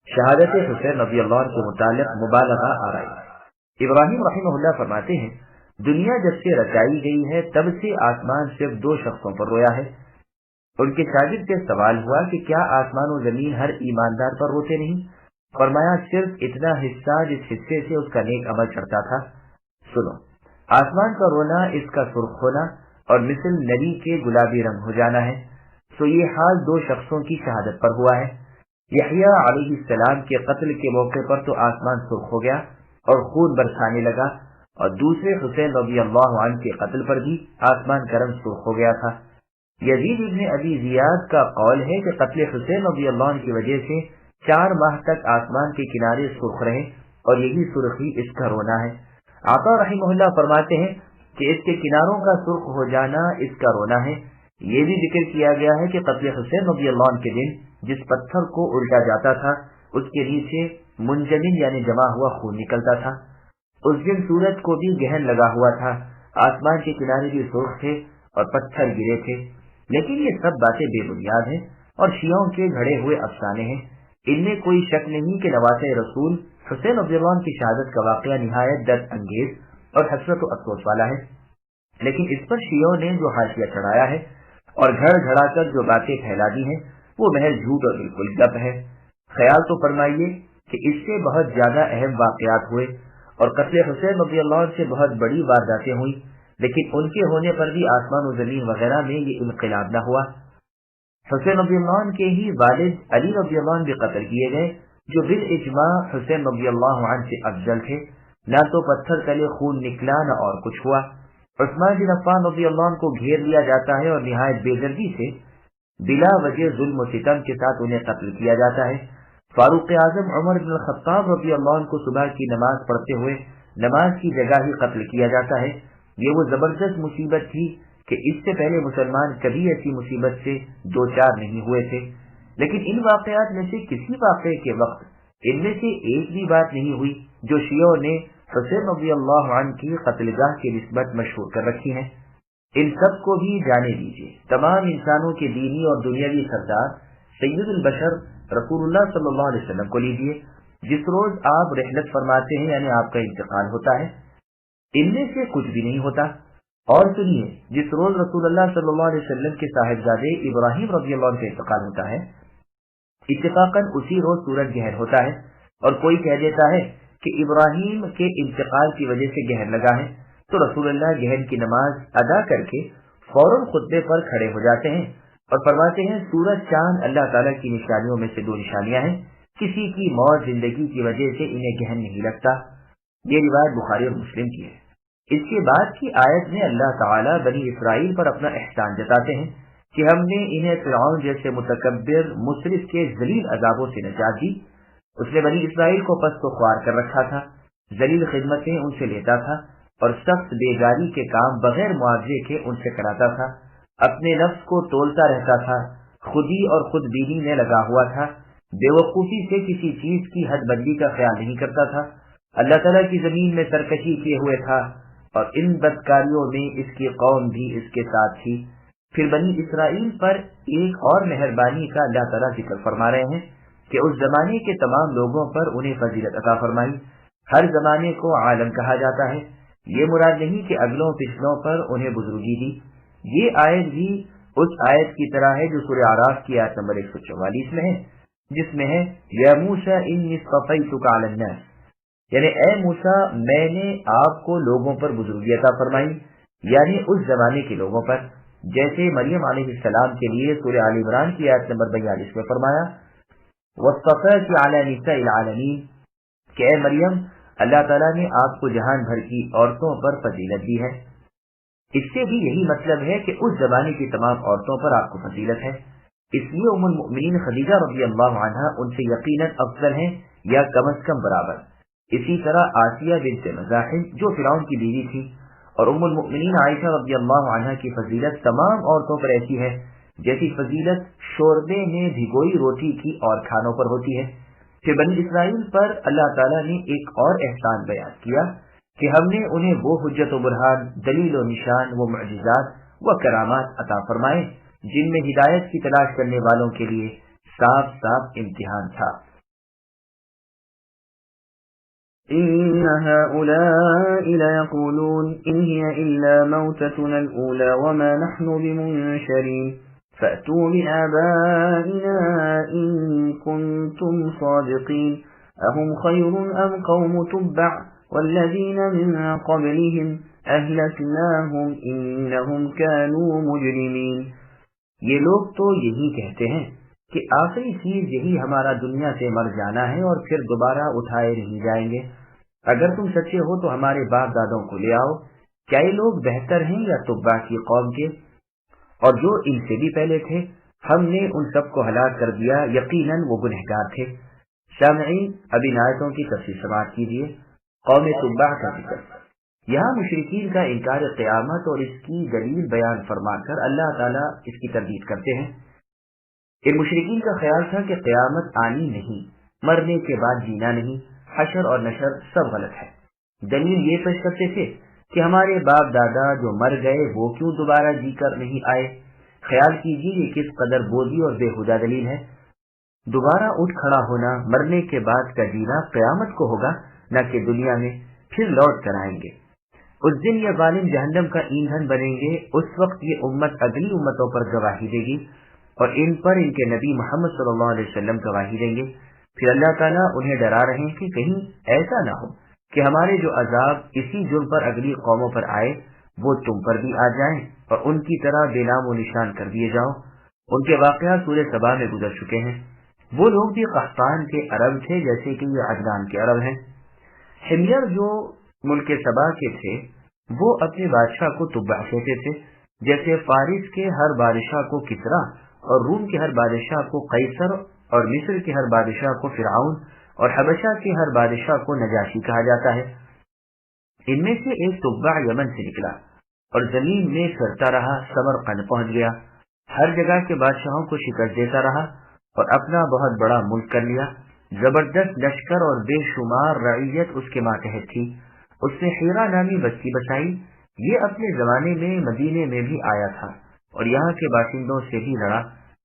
[SPEAKER 2] شہادت حسین رضی اللہ عنہ کے متعلق مبالغہ آرائی۔ ابراہیم رحمہ اللہ فرماتے ہیں، دنیا جب سے رچائی گئی ہے تب سے آسمان صرف دو شخصوں پر رویا ہے۔ ان کے شاگرد سے سوال ہوا کہ کیا آسمان و زمین ہر ایماندار پر روتے نہیں؟ فرمایا، صرف اتنا حصہ جس حصے سے اس کا نیک عمل چڑھتا تھا۔ سنو، آسمان کا رونا اس کا سرخ ہونا اور مثل نری کے گلابی رنگ ہو جانا ہے، تو یہ حال دو شخصوں کی شہادت پر ہوا ہے۔ یحییٰ علیہ السلام کے قتل کے موقع پر تو آسمان سرخ ہو گیا اور خون برسانے لگا، اور دوسرے حسین رضی اللہ عنہ کے قتل پر بھی آسمان کا رنگ سرخ ہو گیا تھا۔ یزید ابن ابی زیاد کا قول ہے کہ قتل حسین رضی اللہ عنہ کی وجہ سے 4 ماہ تک آسمان کے کنارے سرخ رہے، اور یہی سرخی اس کا رونا ہے۔ عطا رحمہ اللہ فرماتے ہیں کہ اس کے کناروں کا سرخ ہو جانا اس کا رونا ہے۔ یہ بھی ذکر کیا گیا ہے کہ قتل حسین رضی اللہ عنہ کے دن جس پتھر کو الٹا جاتا تھا اس کے نیچے منجمد یعنی جمع ہوا خون نکلتا تھا۔ اس دن سورج کو بھی گہن لگا ہوا تھا، آسمان کے کنارے بھی سرخ تھے اور پتھر گرے تھے۔ لیکن یہ سب باتیں بے بنیاد ہیں اور شیعوں کے گھڑے ہوئے افسانے ہیں۔ ان میں کوئی شک نہیں کہ نواسۂ رسول حسین رضی اللہ عنہ کی شہادت کا واقعہ نہایت درد انگیز اور حسرت و افسوس والا ہے، لیکن اس پر شیعوں نے جو حاشیہ چڑھایا ہے اور گھڑ گھڑا کر جو باتیں پھیلا دی ہیں وہ محض جھوٹ اور بالکل گپ ہے۔ خیال تو فرمائیے کہ اس سے بہت زیادہ اہم واقعات ہوئے اور قتل حسین رضی اللہ عنہ سے بہت بڑی وارداتیں ہوئی، لیکن ان کے ہونے پر بھی آسمان و زمین وغیرہ میں یہ انقلاب نہ ہوا۔ حسین رضی اللہ عنہ کے ہی والد علی رضی اللہ عنہ بھی قتل کیے گئے، جو بالاجماع حسین رضی اللہ عنہ سے افضل تھے۔ نہ تو پتھر تلے خون نکلا نہ اور کچھ ہوا۔ عثمان بن عفان رضی اللہ عنہ کو گھیر لیا جاتا ہے اور نہایت بے دردی سے بلا وجہ ظلم و ستم کے ساتھ انہیں قتل کیا جاتا ہے۔ فاروق اعظم عمر بن الخطاب رضی اللہ عنہ کو صبح کی نماز پڑھتے ہوئے نماز کی جگہ ہی قتل کیا جاتا ہے۔ یہ وہ زبردست مصیبت تھی کہ اس سے پہلے مسلمان کبھی ایسی مصیبت سے دوچار نہیں ہوئے تھے، لیکن ان واقعات میں سے کسی واقعے کے وقت ان میں سے ایک بھی بات نہیں ہوئی جو شیعوں نے حسین رضی اللہ عنہ کی قتل گاہ کی نسبت مشہور کر رکھی ہیں۔ ان سب کو بھی جانے دیجیے، تمام انسانوں کے دینی اور دنیاوی سردار سید البشر رسول اللہ صلی اللہ علیہ وسلم کو لیجیے، جس روز آپ رحلت فرماتے ہیں یعنی آپ کا انتقال ہوتا ہے، ان میں سے کچھ بھی نہیں ہوتا۔ اور سنیے، جس روز رسول اللہ صلی اللہ علیہ وسلم کے صاحبزادے ابراہیم رضی اللہ عنہ کا انتقال ہوتا ہے، اتفاقاً اسی روز سورج گہن ہوتا ہے، اور کوئی کہہ دیتا ہے کہ ابراہیم کے انتقال کی وجہ سے گہن لگا ہے، تو رسول اللہ گہن کی نماز ادا کر کے فوراً خطبے پر کھڑے ہو جاتے ہیں اور فرماتے ہیں، سورج چاند اللہ تعالیٰ کی نشانیوں میں سے 2 نشانیاں ہیں، کسی کی موت زندگی کی وجہ سے انہیں گہن نہیں لگتا۔ یہ روایت بخاری اور مسلم کی ہے۔ اس کے بعد کی آیت میں اللہ تعالیٰ بنی اسرائیل پر اپنا احسان جتاتے ہیں کہ ہم نے انہیں فرعون جیسے متکبر مسرف کے ذلیل عذابوں سے نجات دی۔ اس نے بنی اسرائیل کو پست و خوار کر رکھا تھا، ذلیل خدمتیں ان سے لیتا تھا اور سخت بیگاری کے کام بغیر معاوضے کے ان سے کراتا تھا، اپنے نفس کو تولتا رہتا تھا، خودی اور خود بینی میں لگا ہوا تھا، بے وقوفی سے کسی چیز کی حد بندی کا خیال نہیں کرتا تھا، اللہ تعالیٰ کی زمین میں سرکشی کیے ہوئے تھا، اور ان بدکاریوں میں اس کی قوم بھی اس کے ساتھ تھی۔ پھر بنی اسرائیل پر ایک اور مہربانی کا اللہ تعالیٰ ذکر فرما رہے ہیں کہ اس زمانے کے تمام لوگوں پر انہیں فضیلت عطا فرمائی۔ ہر زمانے کو عالم کہا جاتا ہے، یہ مراد نہیں کہ اگلوں پچھلوں پر انہیں بزرگی دی۔ یہ آیت بھی اس آیت کی طرح ہے جو سورہ اعراف کی آیت نمبر 144 میں ہے، جس میں ہے یا موسیٰ انی اصطفیتک علی الناس، یعنی اے موسیٰ میں نے آپ کو لوگوں پر بزرگی عطا فرمائی، یعنی اس زمانے کے لوگوں پر، جیسے مریم علیہ السلام کے لیے سورہ آل عمران کی آیت نمبر 42 میں فرمایا واصطفاک علی نساء العالمین کہ اے مریم اللہ تعالیٰ نے آپ کو جہان بھر کی عورتوں پر فضیلت دی ہے۔ اس سے بھی یہی مطلب ہے کہ اس زمانے کی تمام عورتوں پر آپ کو فضیلت ہے، اس لیے ام المؤمنین خدیجہ رضی اللہ عنہا ان سے یقیناً افضل ہیں یا کم از کم برابر۔ اسی طرح آسیہ بنت مزاحم جو فرعون کی بیوی تھی، اور ام المؤمنین عائشہ رضی اللہ عنہا کی فضیلت تمام عورتوں پر ایسی ہے جیسی فضیلت شوربے میں بھگوئی روٹی کی اور کھانوں پر ہوتی ہے۔ پھر بنی اسرائیل پر اللہ تعالیٰ نے ایک اور احسان بیان کیا کہ ہم نے انہیں وہ حجت و برہان، دلیل و نشان، وہ معجزات و کرامات عطا فرمائے جن میں ہدایت کی تلاش کرنے والوں کے لیے صاف صاف امتحان تھا۔
[SPEAKER 1] إن هؤلاء ليقولون إن هي إلا موتتنا الأولى وما نحن بمنشرين فأتوا بآبائنا إن كنتم صادقين أهم خير أم قوم تبع والذين من قبلهم أهلكناهم إنهم كانوا مجرمين۔
[SPEAKER 2] یہ لوگ تو یہی کہتے ہیں کہ آخری چیز یہی ہمارا دنیا سے مر جانا ہے اور پھر دوبارہ اٹھائے نہیں جائیں گے۔ اگر تم سچے ہو تو ہمارے باپ دادوں کو لے آؤ، کیا یہ لوگ بہتر ہیں یا تبع کی قوم کے؟ اور جو ان سے بھی پہلے تھے ہم نے ان سب کو ہلاک کر دیا، یقیناً وہ گنہگار تھے۔ سامعین اب ان آیتوں کی تفصیل سماعت کیجیے۔ قوم تبع کا ذکر، یہاں مشرکین کا انکار قیامت اور اس کی دلیل بیان فرما کر اللہ تعالیٰ اس کی تردید کرتے ہیں۔ ان مشرکین کا خیال تھا کہ قیامت آنی نہیں، مرنے کے بعد جینا نہیں، حشر اور نشر سب غلط ہے۔ دلیل یہ پیش کرتے تھے کہ ہمارے باپ دادا جو مر گئے وہ کیوں دوبارہ جی کر نہیں آئے؟ خیال کیجیے یہ کس قدر بوجھی اور بےہودہ دلیل ہے۔ دوبارہ اٹھ کھڑا ہونا، مرنے کے بعد کا جینا قیامت کو ہوگا، نہ کہ دنیا میں، پھر لوٹ کر آئیں گے۔ اس دن یہ ظالم جہنم کا ایندھن بنیں گے، اس وقت یہ امت اگلی امتوں پر گواہی دے گی اور ان پر ان کے نبی محمد صلی اللہ علیہ وسلم گواہی دیں گے۔ پھر اللہ تعالیٰ انہیں ڈرا رہے ہیں کہ کہیں ایسا نہ ہو کہ ہمارے جو عذاب اسی جرم پر اگلی قوموں پر آئے وہ تم پر بھی آ جائیں اور ان کی طرح بے نام و نشان کر دیے جاؤ۔ ان کے واقعات سورہ سبا میں گزر چکے ہیں۔ وہ لوگ بھی قحطان کے عرب تھے جیسے کہ یہ عدنان کے عرب ہیں۔ حمیر جو ملک سبا کے تھے وہ اپنے بادشاہ کو تبع کہتے تھے، جیسے فارس کے ہر بادشاہ کو کسرا اور روم کے ہر بادشاہ کو قیصر اور مصر کے ہر بادشاہ کو فرعون اور حبشہ کے ہر بادشاہ کو نجاشی کہا جاتا ہے۔ ان میں سے ایک تبع یمن سے نکلا اور زمین میں پھرتا رہا، سمرقند پہنچ گیا، ہر جگہ کے بادشاہوں کو شکست دیتا رہا اور اپنا بہت بڑا ملک کر لیا۔ زبردست لشکر اور بے شمار رعیت اس کے ماتحت تھی۔ اس نے حیرہ نامی بستی بسائی، یہ اپنے زمانے میں مدینے میں بھی آیا تھا اور یہاں کے باشندوں سے بھی لڑا،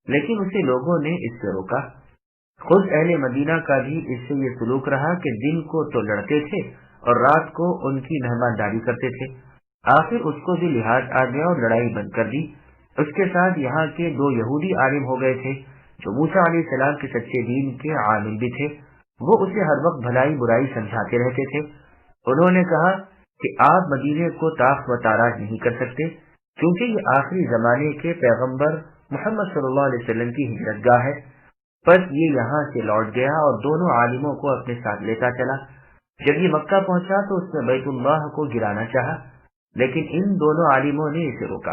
[SPEAKER 2] لیکن اسے لوگوں نے اس سے روکا۔ خود اہل مدینہ کا بھی اس سے یہ سلوک رہا کہ دن کو تو لڑتے تھے اور رات کو ان کی مہمانداری کرتے تھے۔ آخر اس کو بھی لحاظ آ گیا اور لڑائی بند کر دی۔ اس کے ساتھ یہاں کے 2 یہودی عالم ہو گئے تھے جو موسیٰ علیہ السلام کے سچے دین کے عامل بھی تھے۔ وہ اسے ہر وقت بھلائی برائی سمجھاتے رہتے تھے۔ انہوں نے کہا کہ آپ مدینے کو تاخت و تاراج نہیں کر سکتے کیونکہ یہ آخری زمانے کے پیغمبر محمد صلی اللہ علیہ وسلم کی ہجرت گاہ ہے۔ پس یہ یہاں سے لوٹ گیا اور دونوں عالموں کو اپنے ساتھ لیتا چلا۔ جب یہ مکہ پہنچا تو اس نے بیت اللہ کو گرانا چاہا، لیکن ان دونوں عالموں نے اسے روکا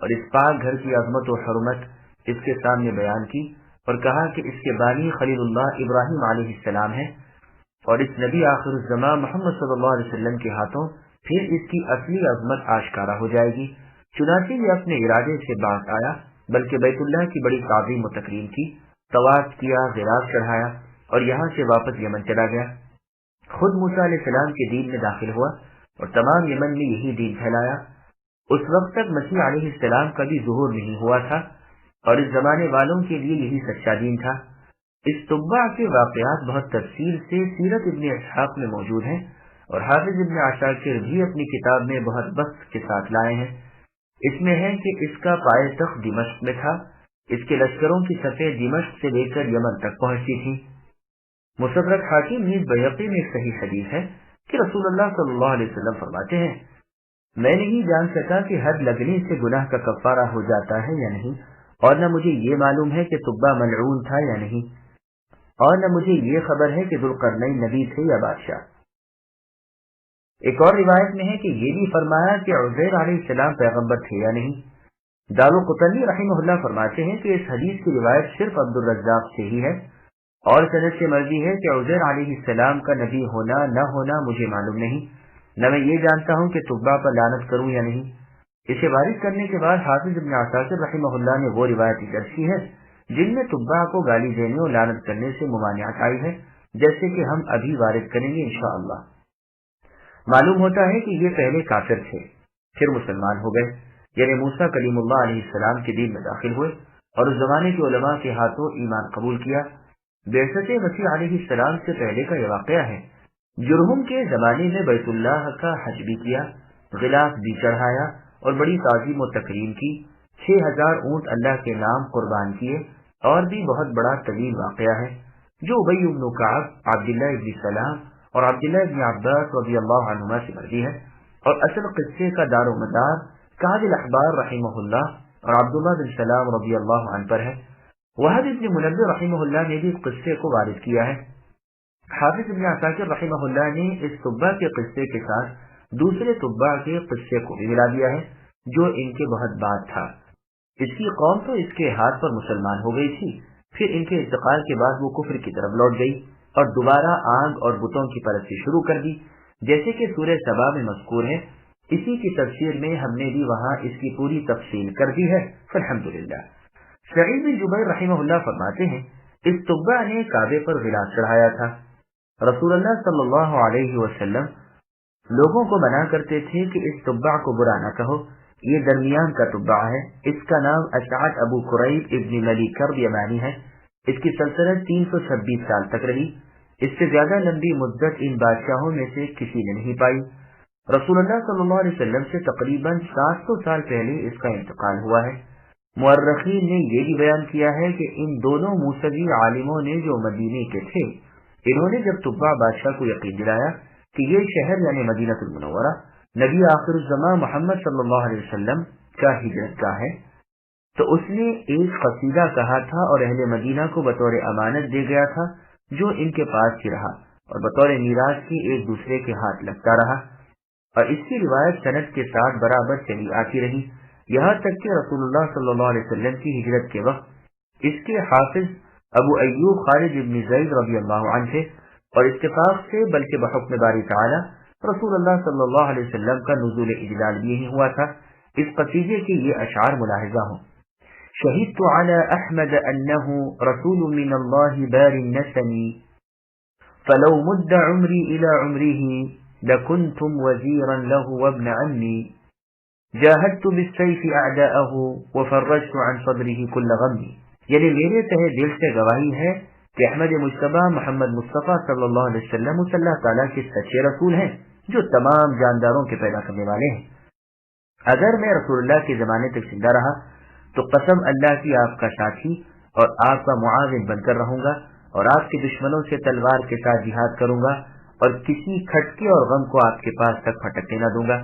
[SPEAKER 2] اور اس پاک گھر کی عظمت و حرمت اس کے سامنے بیان کی اور کہا کہ اس کے بانی خلیل اللہ ابراہیم علیہ السلام ہے، اور اس نبی آخر الزمان محمد صلی اللہ علیہ وسلم کے ہاتھوں پھر اس کی اصلی عظمت آشکارا ہو جائے گی۔ چنانچہ یہ اپنے ارادے سے باز آیا، بلکہ بیت اللہ کی بڑی تعظیم و تکریم کی، طواف کیا، غراض چڑھایا اور یہاں سے واپس یمن چلا گیا۔ خود موسیٰ علیہ السلام کے دین میں داخل ہوا اور تمام یمن میں یہی دین پھیلایا۔ اس وقت تک مسیح علیہ السلام کا بھی ظہور نہیں ہوا تھا اور اس زمانے والوں کے لیے یہی سچا دین تھا۔ اس تبع کے واقعات بہت تفصیل سے سیرت ابن اسحاق میں موجود ہیں اور حافظ ابن عساکر بھی اپنی کتاب میں بہت بسط کے ساتھ لائے ہیں۔ اس میں ہے کہ اس کا پائے تخت دمشق میں تھا، اس کے لشکروں کی صفیں دمشق سے لے کر یمن تک پہنچتی تھیں۔ مستدرک حاکم نیز بیہقی میں ایک صحیح حدیث ہے کہ رسول اللہ صلی اللہ علیہ وسلم فرماتے ہیں، میں نہیں جان سکا کہ حد لگنے سے گناہ کا کفارہ ہو جاتا ہے یا نہیں، اور نہ مجھے یہ معلوم ہے کہ تبع ملعون تھا یا نہیں، اور نہ مجھے یہ خبر ہے کہ ذوالقرنین نبی تھے یا بادشاہ۔ ایک اور روایت میں ہے کہ یہ بھی فرمایا کہ عزیر علیہ السلام پیغمبر تھے یا نہیں۔ دارقطنی رحمہ اللہ فرماتے ہیں کہ اس حدیث کی روایت صرف عبدالرزاق سے ہی ہے اور سند سے مرضی ہے کہ عزیر علیہ السلام کا نبی ہونا نہ ہونا مجھے معلوم نہیں، نہ میں یہ جانتا ہوں کہ تبع پر لعنت کروں یا نہیں۔ اسے وارد کرنے کے بعد حافظ ابن عساکر رحمہ اللہ نے وہ روایت درج کی ہے جن میں تبع کو گالی دینے اور لعنت کرنے سے ممانعت آئی ہے، جیسے کہ ہم ابھی وارد کریں گے انشاءاللہ۔ معلوم ہوتا ہے کہ یہ پہلے کافر تھے، پھر مسلمان ہو گئے، یعنی موسیٰ کلیم اللہ علیہ السلام کے دین میں داخل ہوئے اور اس زمانے کے علماء کے ہاتھوں ایمان قبول کیا۔ بعثت مسیح علیہ السلام سے پہلے کا یہ واقعہ ہے۔ جرہم کے زمانے میں بیت اللہ کا حج بھی کیا، غلاف بھی چڑھایا اور بڑی تعظیم و تکریم کی، 6000 اونٹ اللہ کے نام قربان کیے، اور بھی بہت بڑا طویل واقعہ ہے جو ابی بن کعب، عبداللہ بن سلام اور عبداللہ بن عباس رضی اللہ عنہما سے مروی ہے، اور اصل قصے کا دار و مدار کعب الاحبار رحمہ اللہ اور عبداللہ بن سلام رضی اللہ عنہ پر ہے۔ وہب ابن منبہ رحمہ اللہ نے بھی اس قصے کو وارد کیا ہے۔ حافظ ابن عساکر رحمہ اللہ نے اس تبع کے قصے کے ساتھ دوسرے تبع کے قصے کو بھی ملا دیا ہے جو ان کے بہت بعد تھا۔ اس کی قوم تو اس کے ہاتھ پر مسلمان ہو گئی تھی، پھر ان کے انتقال کے بعد وہ کفر کی طرف لوٹ گئی اور دوبارہ آگ اور بتوں کی پرستی شروع کر دی، جیسے کہ سورہ سبا میں مذکور ہے۔ اسی کی تفسیر میں ہم نے بھی وہاں اس کی پوری تفصیل کر دی ہے، الحمدللہ۔ سعید بن جبیر رحمہ اللہ فرماتے ہیں، اس تبع نے کعبے پر غلاف چڑھایا تھا۔ رسول اللہ صلی اللہ علیہ وسلم لوگوں کو منع کرتے تھے کہ اس تبع کو برا نہ کہو، یہ درمیان کا تبع ہے، اس کا نام اشعث ابو قریب ابن ملی کرب یمانی ہے، اس کی سلطنت 326 سال تک رہی، اس سے زیادہ لمبی مدت ان بادشاہوں میں سے کسی نے نہیں پائی۔ رسول اللہ صلی اللہ علیہ وسلم سے تقریباً 700 سال پہلے اس کا انتقال ہوا ہے۔ مورخین نے یہ بھی بیان کیا ہے کہ ان دونوں موسوی عالموں نے جو مدینے کے تھے، انہوں نے جب تبع بادشاہ کو یقین دلایا کہ یہ شہر یعنی مدینہ المنورہ نبی آخر الزمان محمد صلی اللہ علیہ وسلم کا ہجرت گاہ ہے، تو اس نے ایک قصیدہ کہا تھا اور اہل مدینہ کو بطور امانت دے گیا تھا، جو ان کے پاس ہی رہا اور بطور میراث کی ایک دوسرے کے ہاتھ لگتا رہا، اور اس کی روایت سند کے ساتھ برابر چلی آتی رہی، یہاں تک کہ رسول اللہ صلی اللہ علیہ وسلم کی ہجرت کے وقت اس کے حافظ ابو ایوب خالد بن زید رضی اللہ عنہ تھے، اور اتفاق سے بلکہ بحکم باری تعالی رسول اللہ صلی اللہ علیہ وسلم کا نزول اجلال بھی یہی ہوا تھا۔ اس قصیدے کے یہ اشعار ملاحظہ ہوں: شہدت علی احمد انہ رسول من اللہ بار النسم فلو مد عمری الى عمره لکنتم وزیرا له وابن عمی جاہدت بالسیف اعداءه وفرجت عن صدره كل غم، یعنی میرے تہ دل سے گواہی ہے کہ احمد مجتبی محمد مصطفیٰ صلی اللہ علیہ وسلم اللہ تعالیٰ کے سچے رسول ہیں جو تمام جانداروں کے پیدا کرنے والے ہیں۔ اگر میں رسول اللہ کے زمانے تک زندہ رہا تو قسم اللہ کی آپ کا ساتھی اور آپ کا معاون بن کر رہوں گا، اور آپ کے دشمنوں سے تلوار کے ساتھ جہاد کروں گا، اور کسی کھٹکے اور غم کو آپ کے پاس تک پھٹکنے نہ دوں گا۔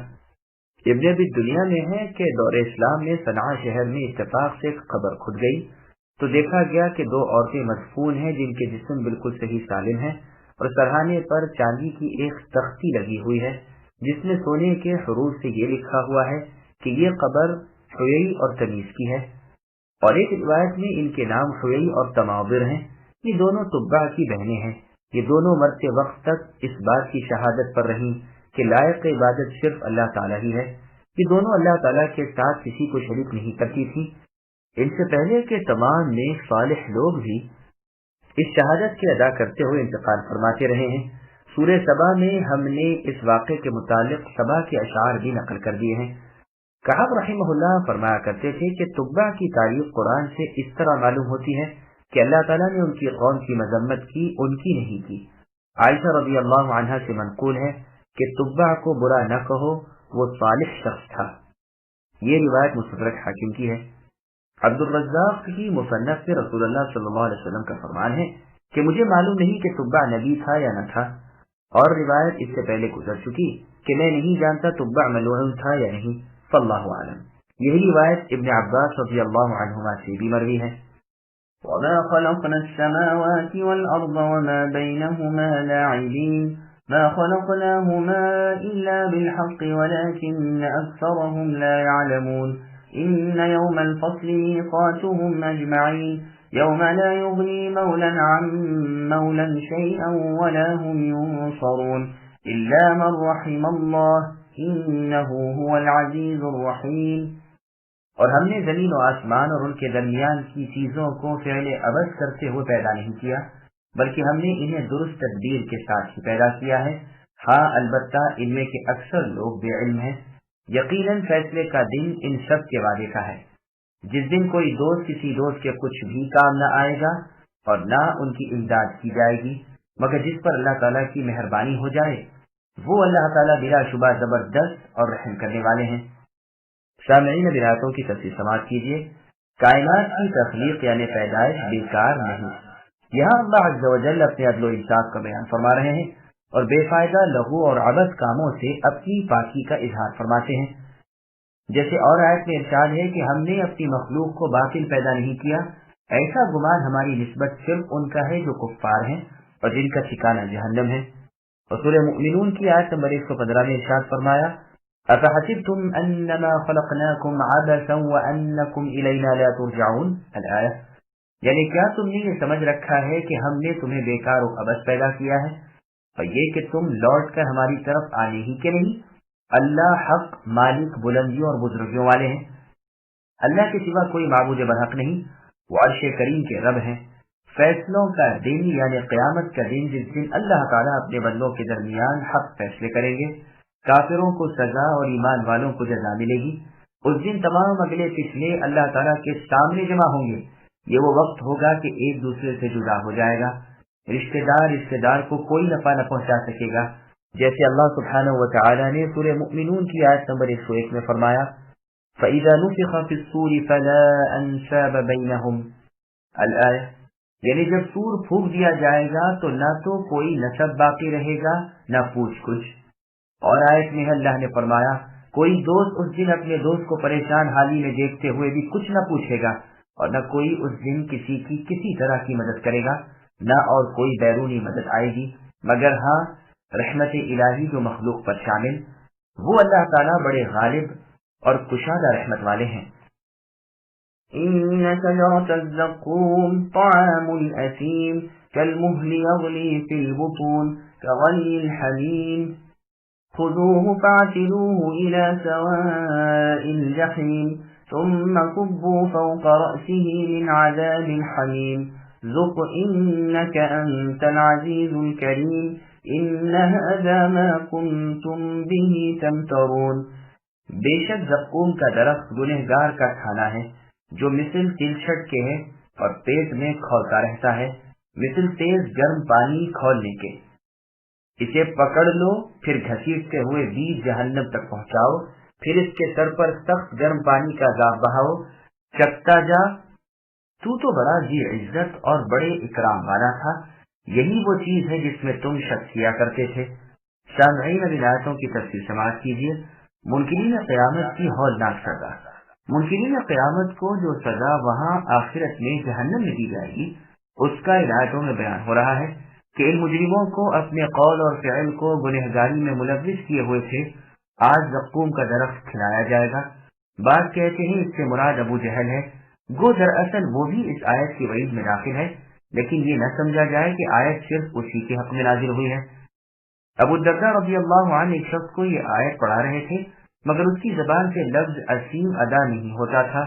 [SPEAKER 2] ابن ابی دنیا میں ہے کہ دور اسلام میں صنعاء شہر میں اتفاق سے ایک قبر کھد گئی تو دیکھا گیا کہ 2 عورتیں مدفون ہیں جن کے جسم بالکل صحیح سالم ہیں اور سرہانے پر چاندی کی ایک تختی لگی ہوئی ہے جس میں سونے کے حروف سے یہ لکھا ہوا ہے کہ یہ قبر حویئی اور تمیز کی ہے، اور ایک روایت میں ان کے نام حویئی اور تماضر ہیں۔ یہ دونوں تبع کی بہنیں ہیں۔ یہ دونوں مرتے وقت تک اس بات کی شہادت پر رہیں کہ لائق عبادت صرف اللہ تعالیٰ ہی ہے۔ یہ دونوں اللہ تعالیٰ کے ساتھ کسی کو شریک نہیں کرتی تھی۔ ان سے پہلے کے تمام نیک صالح لوگ بھی اس شہادت کے ادا کرتے ہوئے انتقال فرماتے رہے ہیں۔ سورہ سبا میں ہم نے اس واقعے کے متعلق سبا کے اشعار بھی نقل کر دیے ہیں۔ کعب رحمہ اللہ فرمایا کرتے تھے کہ تبع کی تاریخ قرآن سے اس طرح معلوم ہوتی ہے کہ اللہ تعالیٰ نے ان کی قوم کی مذمت کی، ان کی نہیں کی۔ عائشہ رضی اللہ عنہا سے منقول ہے کہ تبع کو برا نہ کہو، وہ صالح شخص تھا۔ یہ روایت مستدرک حاکم کی ہے۔ عبد الرزاق کی مصنف میں رسول اللہ صلی اللہ علیہ وسلم کا فرمان ہے کہ مجھے معلوم نہیں کہ تبع نبی تھا یا نہ تھا، اور روایت اس سے پہلے گزر چکی کہ میں نہیں جانتا تبع ملعون تھا یا نہیں، فاللہ اعلم۔ یہی روایت ابن عباس رضی اللہ عنہما سے بھی مروی ہے۔
[SPEAKER 1] وَمَا خَلَقْنَا السَّمَاوَاتِ وَالْأَرْضَ وَمَا بَيْنَهُمَا لَاعِبِينَ مَا خَلَقْنَاهُمَا إِلَّا بِالْحَقِّ وَلَكِنَّ أَكْثَرَهُمْ لَا يَعْلَمُونَ إِنَّ يَوْمَ الْفَصْلِ مِيقَاتُهُمْ أَجْمَعِينَ يَوْمَ لَا يُغْنِي مَوْلًى عَن مَوْلًى شَيْئًا وَلَا هُمْ يُنصَرُونَ إِلَّا مَن رَّحِمَ اللَّهُ إِنَّهُ هُوَ الْعَزِيزُ الرَّحِيمُ۔
[SPEAKER 2] اور ہم نے زمین و آسمان اور ان کے درمیان کی چیزوں کو فعل عوض کرتے ہوئے پیدا نہیں کیا، بلکہ ہم نے انہیں درست تدبیر کے ساتھ ہی پیدا کیا ہے۔ ہاں البتہ ان میں کے اکثر لوگ بے علم ہیں۔ یقیناً فیصلے کا دن ان سب کے وعدے کا ہے، جس دن کوئی دوست کسی دوست کے کچھ بھی کام نہ آئے گا اور نہ ان کی امداد کی جائے گی، مگر جس پر اللہ تعالیٰ کی مہربانی ہو جائے، وہ اللہ تعالیٰ بلا شبہ زبردست اور رحم کرنے والے ہیں۔ سامعین روایتوں کی تفصیل سماعت کیجیے۔ کائنات کی تخلیق یعنی پیدائش بیکار نہیں۔ یہاں اللہ عز و جل اپنے عدل و انصاف کا بیان فرما رہے ہیں اور بے فائدہ لغو اور عبث کاموں سے اپنی پاکی کا اظہار فرماتے ہیں۔ جیسے اور آیت میں ارشاد ہے کہ ہم نے اپنی مخلوق کو باطل پیدا نہیں کیا، ایسا گمان ہماری نسبت صرف ان کا ہے جو کفار ہیں اور جن کا ٹھکانہ جہنم ہے۔ اور سورہ مؤمنون کی آیت نمبر 115 میں ارشاد فرمایا أَفَحَسِبْتُمْ أَنَّمَا خَلَقْنَاكُمْ عَبَثًا وَأَنَّكُمْ إِلَيْنَا لَا تُرْجَعُونَ الآیہ، یعنی کیا تم نے یہ سمجھ رکھا ہے کہ ہم نے تمہیں بیکار و عبث پیدا کیا ہے اور یہ کہ تم لوٹ کر ہماری طرف آنے ہی کے نہیں؟ اللہ حق مالک بلندیوں اور بزرگیوں والے ہیں۔ اللہ کے سوا کوئی معبود برحق نہیں، وہ عرش کریم کے رب ہیں۔ فیصلوں کا دن یعنی قیامت کا دن، جس دن اللہ تعالیٰ اپنے بندوں کے درمیان حق فیصلے کریں گے، کافروں کو سزا اور ایمان والوں کو جزا ملے گی۔ اس دن تمام اگلے پچھلے اللہ تعالیٰ کے سامنے جمع ہوں گے۔ یہ وہ وقت ہوگا کہ ایک دوسرے سے جدا ہو جائے گا، رشتہ دار کو کوئی نفع نہ پہنچا سکے گا، جیسے اللہ سبحانہ و تعالیٰ نے سورہ مؤمنون کی آیت نمبر 101 میں فرمایا فَإِذَا نُفِخَ فِي الصُّورِ فَلَا أَنْسَابَ بَيْنَهُمْ الآیہ، یعنی جب سور پھونک دیا جائے گا تو نہ تو کوئی نسب باقی رہے گا نہ پوچھ کچھ۔ اور آیت میں اللہ نے فرمایا کوئی دوست اس دن اپنے دوست کو پریشان حالی میں دیکھتے ہوئے بھی کچھ نہ پوچھے گا، اور نہ کوئی اس دن کسی کی کسی طرح کی مدد کرے گا، نہ اور کوئی بیرونی مدد آئے گی، مگر ہاں رحمت الہی جو مخلوق پر شامل، وہ اللہ تعالیٰ بڑے غالب اور کشادہ رحمت والے ہیں۔
[SPEAKER 1] إن شجرة الزقوم طعام الأثيم كالمهل يغلي في البطون كغلي الحميم خذوه فاعتلوه إلى سواء الجحيم ثم صبوا فوق رأسه من عذاب الحميم ذق إنك أنت العزيز الكريم إن هذا ما كنتم به تمترون۔
[SPEAKER 2] بے شک زقوم کا درخت گنہگار کا کھانا ہے، جو مثل تلچھٹ کے ہے اور پیٹ میں کھولتا رہتا ہے، مثل تیز گرم پانی کھولنے کے۔ اسے پکڑ لو، پھر گھسیٹتے ہوئے بیچ جہنم تک پہنچاؤ، پھر اس کے سر پر سخت گرم پانی کا عذاب بہاؤ، چکتا جا، تو بڑا ذی عزت اور بڑے اکرام والا تھا۔ یہی وہ چیز ہے جس میں تم شک کیا کرتے تھے۔ سامعین روایتوں کی تفصیل سماعت کیجیے۔ منکرین قیامت کی ہولناک سزا۔ منکرین قیامت کو جو سزا وہاں آخرت میں جہنم میں دی جائے گی، اس کا روایتوں میں بیان ہو رہا ہے۔ کہ ان مجرموں کو اپنے قول اور فعل کو گنہگاری میں ملوث کیے ہوئے تھے، آج زقوم کا درخت کھلایا جائے گا۔ بعض کہتے ہیں اس سے مراد ابو جہل ہے، گو دراصل وہ بھی اس آیت کی وعید میں داخل ہے، لیکن یہ نہ سمجھا جائے کہ آیت صرف اسی کے حق میں نازل ہوئی ہے۔ ابو الدرداء رضی اللہ عنہ ایک شخص کو یہ آیت پڑھا رہے تھے، مگر اس کی زبان سے لفظ اسیم ادا نہیں ہوتا تھا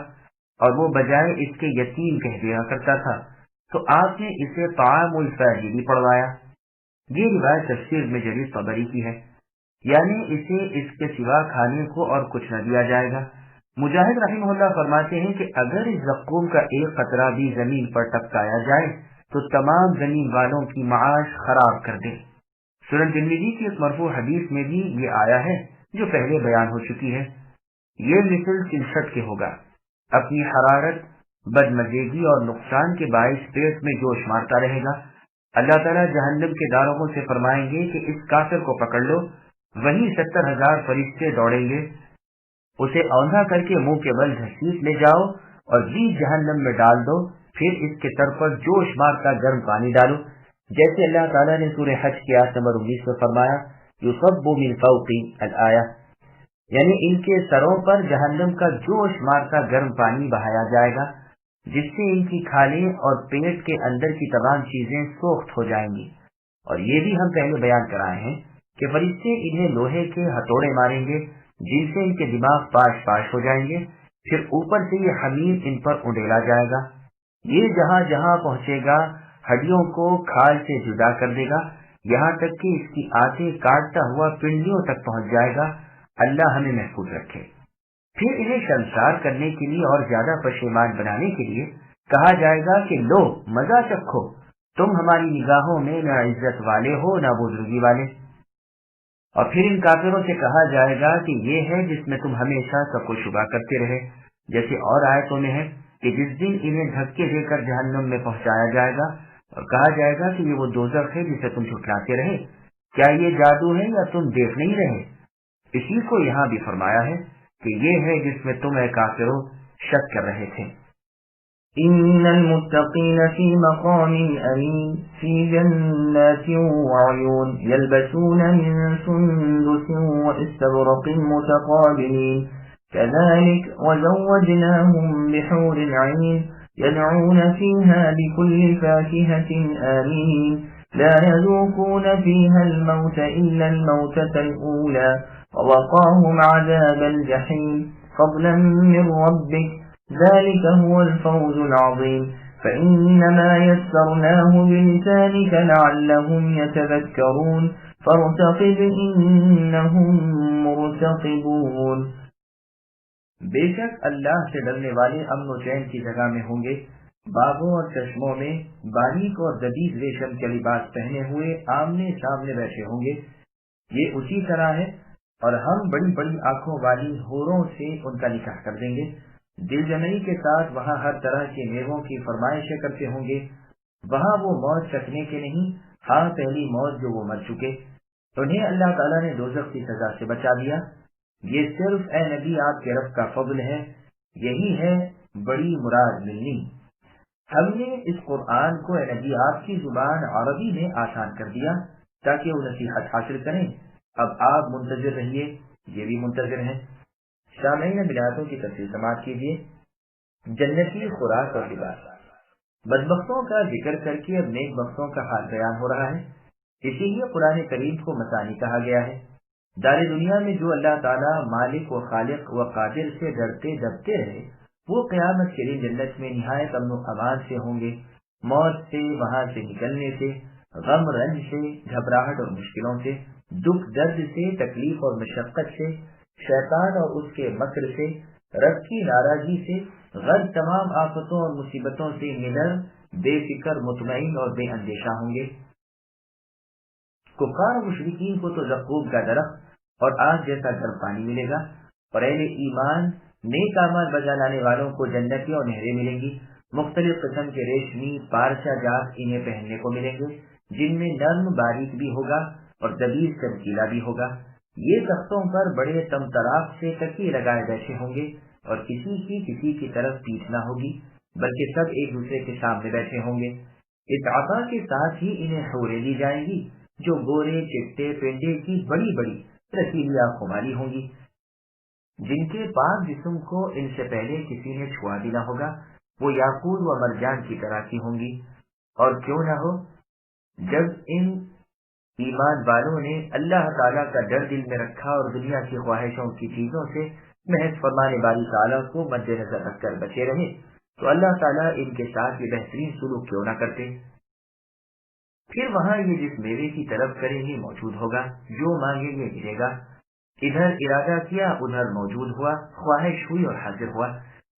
[SPEAKER 2] اور وہ بجائے اس کے یتیم کہہ دیا کرتا تھا، تو آپ نے اسے طعام الفاجر پڑھوایا۔ یہ روایت تفسیر میں جریر طبری کی ہے، یعنی اسے اس کے سوا کھانے کو اور کچھ نہ دیا جائے گا۔ مجاہد رحمہ اللہ فرماتے ہیں کہ اگر اس زقوم کا ایک قطرہ بھی زمین پر ٹپکایا جائے تو تمام زمین والوں کی معاش خراب کر دے۔ سنن ترمذی کی اس مرفوع حدیث میں بھی یہ آیا ہے جو پہلے بیان ہو چکی ہے۔ یہ مثل سلسٹ کے ہوگا، اپنی حرارت، بدمزیگی اور نقصان کے باعث پیٹ میں جوش مارتا رہے گا۔ اللہ تعالیٰ جہنم کے داروغوں سے فرمائیں گے کہ اس کافر کو پکڑ لو، وہیں 70,000 فرشتے دوڑیں گے، اسے اوندھا کر کے منہ کے بل گھسیٹ لے جاؤ اور بیچ جہنم میں ڈال دو، پھر اس کے سر پر جوش مارتا گرم پانی ڈالو، جیسے اللہ تعالیٰ نے سورہ حج کی آیت نمبر 19 میں فرمایا یصب من فوق الآیہ، یعنی ان کے سروں پر جہنم کا جوش مارتا گرم پانی بہایا جائے گا، جس سے ان کی کھالیں اور پیٹ کے اندر کی تمام چیزیں سوخت ہو جائیں گی۔ اور یہ بھی ہم پہلے بیان کرائے ہیں کہ فرشتے انہیں لوہے کے ہتھوڑے ماریں گے جن سے ان کے دماغ پاش پاش ہو جائیں گے، پھر اوپر سے یہ حمیم ان پر اڈیلا جائے گا، یہ جہاں جہاں پہنچے گا ہڈیوں کو کھال سے جدا کر دے گا، یہاں تک کہ اس کی آنتیں کاٹتا ہوا پنڈلیوں تک پہنچ جائے گا۔ اللہ ہمیں محفوظ رکھے۔ پھر انہیں شرمسار کرنے کے لیے اور زیادہ پشیمان بنانے کے لیے کہا جائے گا کہ لو مزہ چکھو، تم ہماری نگاہوں میں نہ عزت والے ہو نہ بزرگی والے۔ اور پھر ان کافروں سے کہا جائے گا کہ یہ ہے جس میں تم ہمیشہ شک و شبہ کرتے رہے، جیسے اور آیتوں میں ہے کہ جس دن انہیں دھکے دے کر جہنم میں پہنچایا جائے گا اور کہا جائے گا کہ یہ وہ دوزخ ہے جسے تم جھٹلاتے رہے، کیا یہ جادو ہے یا تم دیکھ نہیں رہے؟ اسی کو یہاں بھی فرمایا ہے کہ یہ ہے جس میں تم اے کافروں شک کر رہے تھے۔
[SPEAKER 1] ان المتقین فی مقام امین فی جنات وعیون یلبسون من سندس واستبرق متقابلین كذلك وزوجناهم بحور عين يدعون فيها بكل فاكهة آمين لا يذوقون فيها الموت إلا الموتة الأولى ووقاهم عذاب الجحيم فضلا من ربك ذلك هو الفوز العظيم فإنما يسرناه بلسانك لعلهم يتذكرون فارتقب إنهم مرتقبون۔
[SPEAKER 2] بے شک اللہ سے ڈرنے والے امن و چین کی جگہ میں ہوں گے، باغوں اور چشموں میں باریک اور جدید ریشم کے لباس پہنے ہوئے آمنے سامنے بیٹھے ہوں گے۔ یہ اسی طرح ہے، اور ہم بڑی بڑی آنکھوں والی حوروں سے ان کا نکاح کر دیں گے۔ دل جمعی کے ساتھ وہاں ہر طرح کے میووں کی فرمائشیں کرتے ہوں گے۔ وہاں وہ موت چکھنے کے نہیں، ہاں پہلی موت جو وہ مر چکے، انہیں اللہ تعالیٰ نے دوزخ کی سزا سے بچا دیا۔ یہ صرف اے نبی آپ کے رب کا فضل ہے، یہی ہے بڑی مراد ملنی۔ ہم نے اس قرآن کو اے نبی آپ کی زبان عربی میں آسان کر دیا تاکہ وہ نصیحت حاصل کریں۔ اب آپ منتظر رہیے، یہ بھی منتظر ہیں۔ سامعین بلاتوں کی تفصیل سماعت کیجیے۔ جنتی خوراک اور لباس، بدبختوں کا ذکر کر کے اب نیک بختوں کا حال بیان ہو رہا ہے، اسی لیے قرآن کریم کو مثانی کہا گیا ہے۔ دار دنیا میں جو اللہ تعالیٰ مالک و خالق و قادر سے ڈرتے دبتے رہے، وہ قیامت کے دن جنت میں نہایت امن و امان سے ہوں گے، موت سے، وہاں سے نکلنے سے، غم رنج سے، گھبراہٹ اور مشکلوں سے، دکھ درد سے، تکلیف اور مشقت سے، شیطان اور اس کے مکر سے، رب کی ناراضی سے، غرض تمام آفتوں اور مصیبتوں سے نڈر، بے فکر، مطمئن اور بے اندیشہ ہوں گے۔ کفار و مشرکین کو تو زقوم کا درخت اور آگ جیسا گرم پانی ملے گا، اور اہل ایمان نیک اعمال بجا لانے والوں کو جنتیں اور نہریں ملیں گی، مختلف قسم کے ریشمی پارچہ جات انہیں پہننے کو ملیں گے، جن میں نرم باریک بھی ہوگا اور دبیز چمکیلا بھی ہوگا۔ یہ تختوں پر بڑے طمطراق سے تکیے لگائے بیٹھے ہوں گے، اور کسی کی طرف پیٹھ نہ ہوگی، بلکہ سب ایک دوسرے کے سامنے بیٹھے ہوں گے۔ اس عطا کے ساتھ ہی انہیں حوریں دی جائیں گی جو گورے چٹے پینڈے کی بڑی بڑی رسیلی آنکھوں والی ہوں گی، جن کے پاک جسم کو ان سے پہلے کسی نے چھوا بھی نہ ہوگا، وہ یاقوت و مرجان کی طرح کی ہوں گی۔ اور کیوں نہ ہو، جب ان ایمان والوں نے اللہ تعالیٰ کا ڈر دل میں رکھا اور دنیا کی خواہشوں کی چیزوں سے محض فرمان باری تعالیٰ کو مد نظر رکھ کر بچے رہے، تو اللہ تعالیٰ ان کے ساتھ یہ بہترین سلوک کیوں نہ کرتے۔ پھر وہاں یہ جس میوے کی طلب کریں گے موجود ہوگا، جو مانگیں گے ملے گا۔ ادھر ارادہ کیا ادھر موجود ہوا، خواہش ہوئی اور حاضر ہوا۔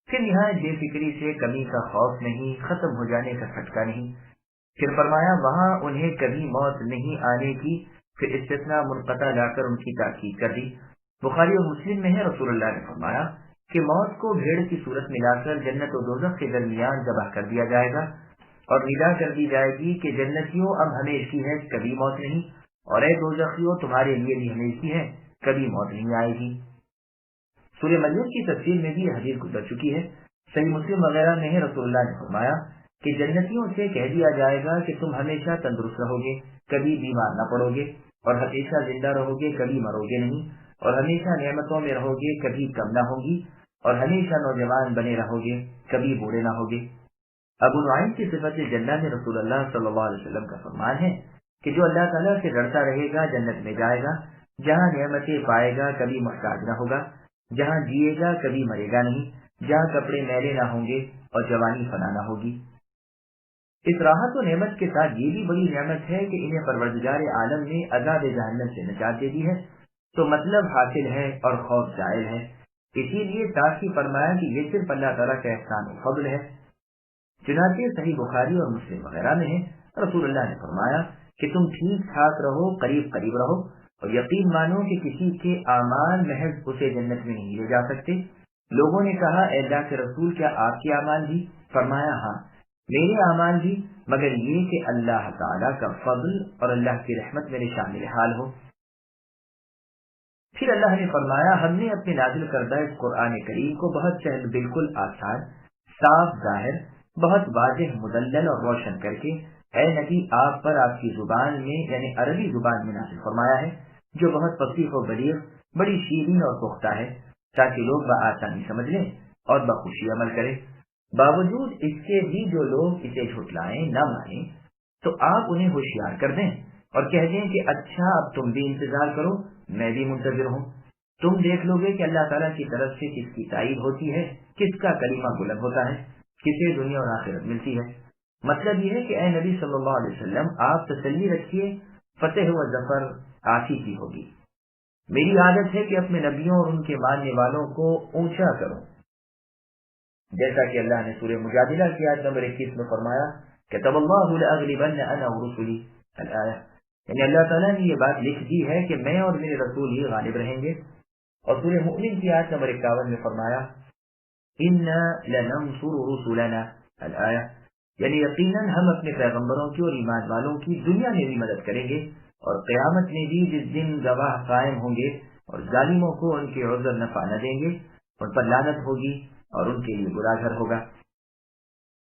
[SPEAKER 2] پھر نہایت بے فکری سے کمی کا خوف نہیں، ختم ہو جانے کا کھٹکا نہیں۔ پھر فرمایا وہاں انہیں کبھی موت نہیں آنے کی، پھر استثناء منقطع لا کر ان کی تاکید کر دی۔ بخاری اور مسلم میں ہے، رسول اللہ نے فرمایا کہ موت کو بھیڑ کی صورت میں لا کر جنت و دوزخ کے درمیان ذبح کر دیا جائے گا، اور ندا کر دی جائے گی کہ جنتیوں اب ہمیشہ کی ہے، کبھی موت نہیں، اور اے دوزخیوں تمہارے لیے بھی ہمیشہ کی ہے، کبھی موت نہیں آئے گی۔ سورہ مریم کی تفسیر میں بھی یہ حدیث گزر چکی ہے، صحیح مسلم وغیرہ میں ہے، رسول اللہ نے فرمایا کہ جنتیوں سے کہہ دیا جائے گا کہ تم ہمیشہ تندرست رہو گے، کبھی بیمار نہ پڑو گے، اور ہمیشہ زندہ رہو گے، کبھی مرو گے نہیں، اور ہمیشہ نعمتوں میں رہو گے، کبھی کم نہ ہوگی، اور ہمیشہ نوجوان بنے رہو گے، کبھی بوڑھے نہ ہوگے۔ ابو نعیم کی صفت جنہ میں رسول اللہ صلی اللہ علیہ وسلم کا فرمان ہے کہ جو اللہ تعالیٰ سے ڈرتا رہے گا جنت میں جائے گا، جہاں نعمتیں پائے گا کبھی محتاج نہ ہوگا، جہاں جیے گا کبھی مرے گا نہیں، جہاں کپڑے میلے نہ ہوں گے اور جوانی فنا نہ ہوگی۔ اس راحت و نعمت کے ساتھ یہ بھی بڑی نعمت ہے کہ انہیں پروردگار عالم نے عذاب جہنم سے نجات دے دی ہے، تو مطلب حاصل ہے اور خوف زائل ہے۔ اسی لیے تاکہ فرمایا کہ یہ صرف اللہ تعالیٰ کا احسان و فضل ہے۔ چنانچہ صحیح بخاری اور مسلم وغیرہ میں ہے، رسول اللہ نے فرمایا کہ تم ٹھیک ٹھاک رہو، قریب قریب رہو، اور یقین مانو کہ کسی کے اعمال محض اسے جنت میں نہیں لے جا سکتے۔ لوگوں نے کہا اے اللہ کے رسول کیا آپ کے اعمال بھی؟ فرمایا ہاں میرے اعمال بھی، مگر یہ کہ اللہ تعالیٰ کا فضل اور اللہ کی رحمت میرے شامل حال ہو۔ پھر اللہ نے فرمایا ہم نے اپنے نازل کردہ اس قرآن کریم کو بہت سہل، بالکل آسان، صاف ظاہر، بہت واضح، مدلل اور روشن کر کے اے نبی آپ پر آپ کی زبان میں یعنی عربی زبان میں نازل فرمایا ہے، جو بہت فصیح و بلیغ، بڑی شیرین اور پختہ ہے، تاکہ لوگ بآسانی سمجھ لیں اور بخوشی عمل کریں۔ باوجود اس کے بھی جو لوگ اسے جھٹلائیں، نہ مانیں، تو آپ انہیں ہوشیار کر دیں اور کہہ دیں کہ اچھا اب تم بھی انتظار کرو، میں بھی منتظر ہوں۔ تم دیکھ لو گے کہ اللہ تعالیٰ کی طرف سے کس کی تائید ہوتی ہے، کس کا کلمہ بلند ہوتا ہے، کسے دنیا اور آخرت ملتی ہے۔ مطلب یہ ہے کہ اے نبی صلی اللہ علیہ وسلم آپ تسلی رکھیے، فتح و ظفر آپ ہی کی ہوگی۔ میری عادت ہے کہ اپنے نبیوں اور ان کے ماننے والوں کو اونچا کروں، جیسا کہ اللہ نے سورہ مجادلہ کی آیت نمبر 21 میں فرمایا کتب اللہ لأغلبن انا ورسلی الآیہ، یعنی اللہ تعالیٰ نے یہ بات لکھ دی ہے کہ میں اور میرے رسول ہی غالب رہیں گے۔ اور سورہ مؤمن کی آیت نمبر 51 میں فرمایا انا لننصر رسلنا الآیہ، یعنی یقیناً ہم اپنے پیغمبروں کی اور ایمان والوں کی دنیا میں بھی مدد کریں گے، اور قیامت میں بھی جس دن گواہ قائم ہوں گے، اور ظالموں کو ان کے عذر نفع نہ دیں گے، ان پر لعنت ہوگی اور ان کے لیے برا گھر ہوگا۔